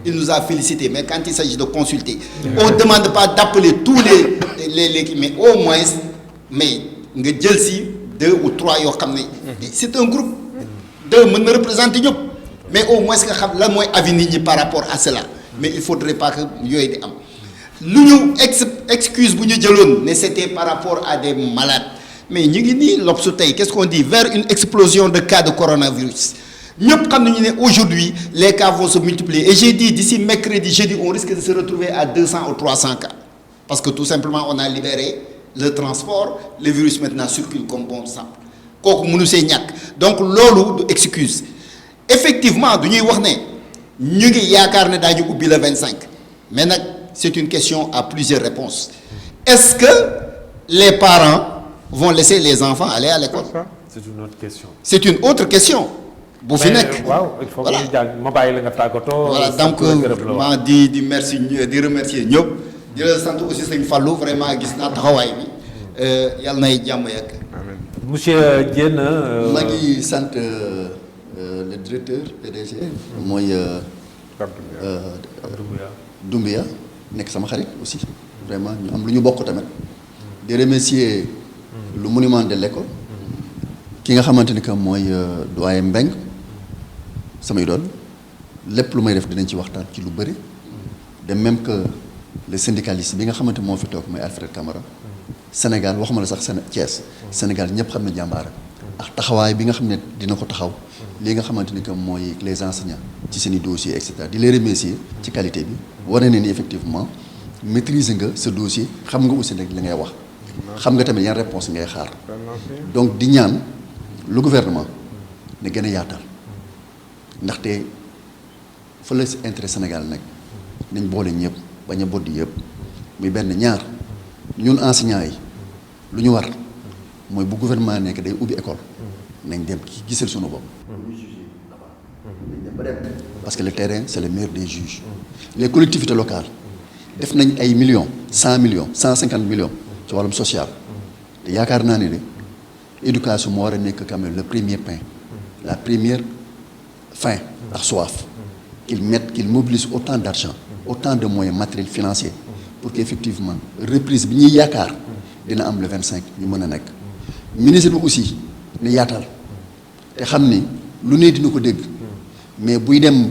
Il nous a félicité mais quand il s'agit de consulter on ne demande pas d'appeler tous les mais au moins mais nga jël ci 2 ou 3 yoo xam ne c'est un groupe 2 mën na représenter ñëpp mais au moins nga xam lan mooy avis nit ñi par rapport à cela mais il faudrait pas que yooyu di am lu ñu excuse bu ñu jëloon ne c'était par rapport à des malades mais ñu ngi nii L'Obs tey qu'est-ce qu'on dit vers une explosion de cas de coronavirus ñëpp xam nañu ne aujourd'hui les cas vont se multiplier et j'ai dit d'ici mercredi jeudi on risque de se retrouver à 200 ou 300 cas parce que tout simplement on a libéré le transport, le virus maintenant circule comme bon sang kooku mënu see ñàkk donc loolu du excuse effectivement du ñuy wax ne ñu ngi yaakaar ne daañu ubbi le 25 mais nag c'est une question à plusieurs réponses est-ce que les parents vont laisser les enfants aller à l'école? C'est une autre question. C'est une autre question bu fi nekk. waaw il faut que ñu jàng ma bàyyi la nga tàggatoo. voilà donc vraiment di merci di remercier ñëpp di la sant aussi sëñ Fallou vraiment gis naa taxawaay bi yàlla nay jàmm yàgg. amiin. Monsieur Diène. maa ngi sant le directeur PDG. mooy Doumbia nekk sama xarit aussi vraiment ñu am lu ñu bokk tamit. di remercier le monument de l'école. ki nga xamante ni que mooy doyen Mbeng samay doon lépp lu may def dinañ ci waxtaan ci lu bëri. de même que le syndicaliste bi nga xamante moo fi toog mooy Alfred Camara. Sénégal waxuma la sax Thiès. Sénégal ñëpp xam ne jàmbaara. ak taxawaay bi nga xam ne dina ko taxaw. li nga xamante ni que mooy les enseignants ci seen i dossiers et cetera di les remercier ci qualité bi. wane ne ni effectivement maîtriser nga ce dossier xam nga aussi nag li ngay wax. xam nga tamit yan réponse ngay xaar. donc di ñaan le gouvernement ne gën a yaatal. ndaxte fa la si intérêt Sénégal nag nañ boole ñëpp bañ a boddi yëpp muy benn ñaar ñun enseignants yi lu ñu war mooy bu gouvernement nekk day ubbi école nañ dem gisal sunu bopp. parce que le terrain c'est le meilleur des juges. les collectivités locales def nañ ay millions 100 millions 150 millions ci wàllum social te yaakaar naa ne de éducation moo war a nekk quand même le premier pain la première faim ak soif qu'ils mobilisent autant d'argent autant de moyens matériels financiers pour qu'effectivement reprise bi ñuy yaakaar dina am le 25 ñu mën a nekk ministre bi aussi ne yaatal te xam ni lu ne dina ko dégg mais buy dem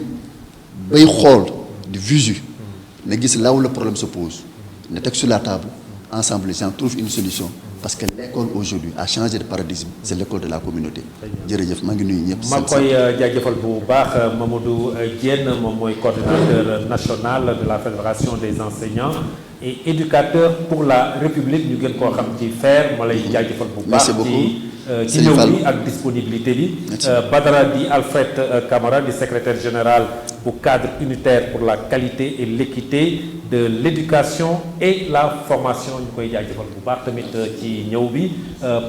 bay xool di visu na gis là où le problème se pose ne teg sur la table ensemble les gens trouvent une solution parce que l'école aujourd'hui a changé de paradigme c'est l'école de la communauté jërëjëf maa ngi nuyu ñëpp. ma koy jaajëfal bu baax Mamadou Diène moom mooy coordinateur national de la fédération des enseignants et éducateurs pour la République ñu gën koo xam ci FAIRE ma lay jaajëfal bu baax ci ñëw bi ak disponibilité bi. Badara di Alfred Camara di secrétaire général bu cadre unitaire pour la qualité et l'équité de l'éducation et la formation ñu koy jaajëfal bu baax tamit ci ñëw bi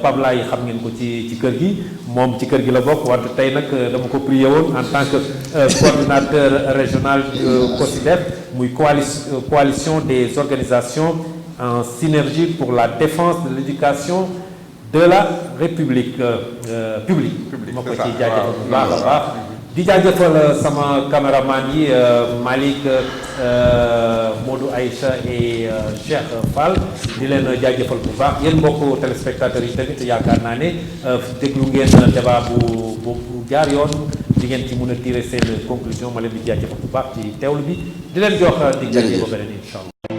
Pablaye xam ngeen ko ci kër gi moom ci kër gi la bokk wante tey nag dama ko prié woon en tant que coordinateur régional COSYDEP muy coalition des organisations en synergie pour la défense de l'éducation de la République publique ma ko ci jaajëfal bu baax a baax di jaajëfal sama caméraman yi Malick Modou Aïcha et Cheikh Fall di leen jaajëfal bu baax yéen mbokk téléspectateurs yi tamit yaakaar naa ne déglu ngeen débat bu jaar yoon di ngeen ci mën a tirer seen conclusion ma leen di jaajëfal bu baax ci teewlu bi di leen jox dig jaajëfal ba beneen incha allah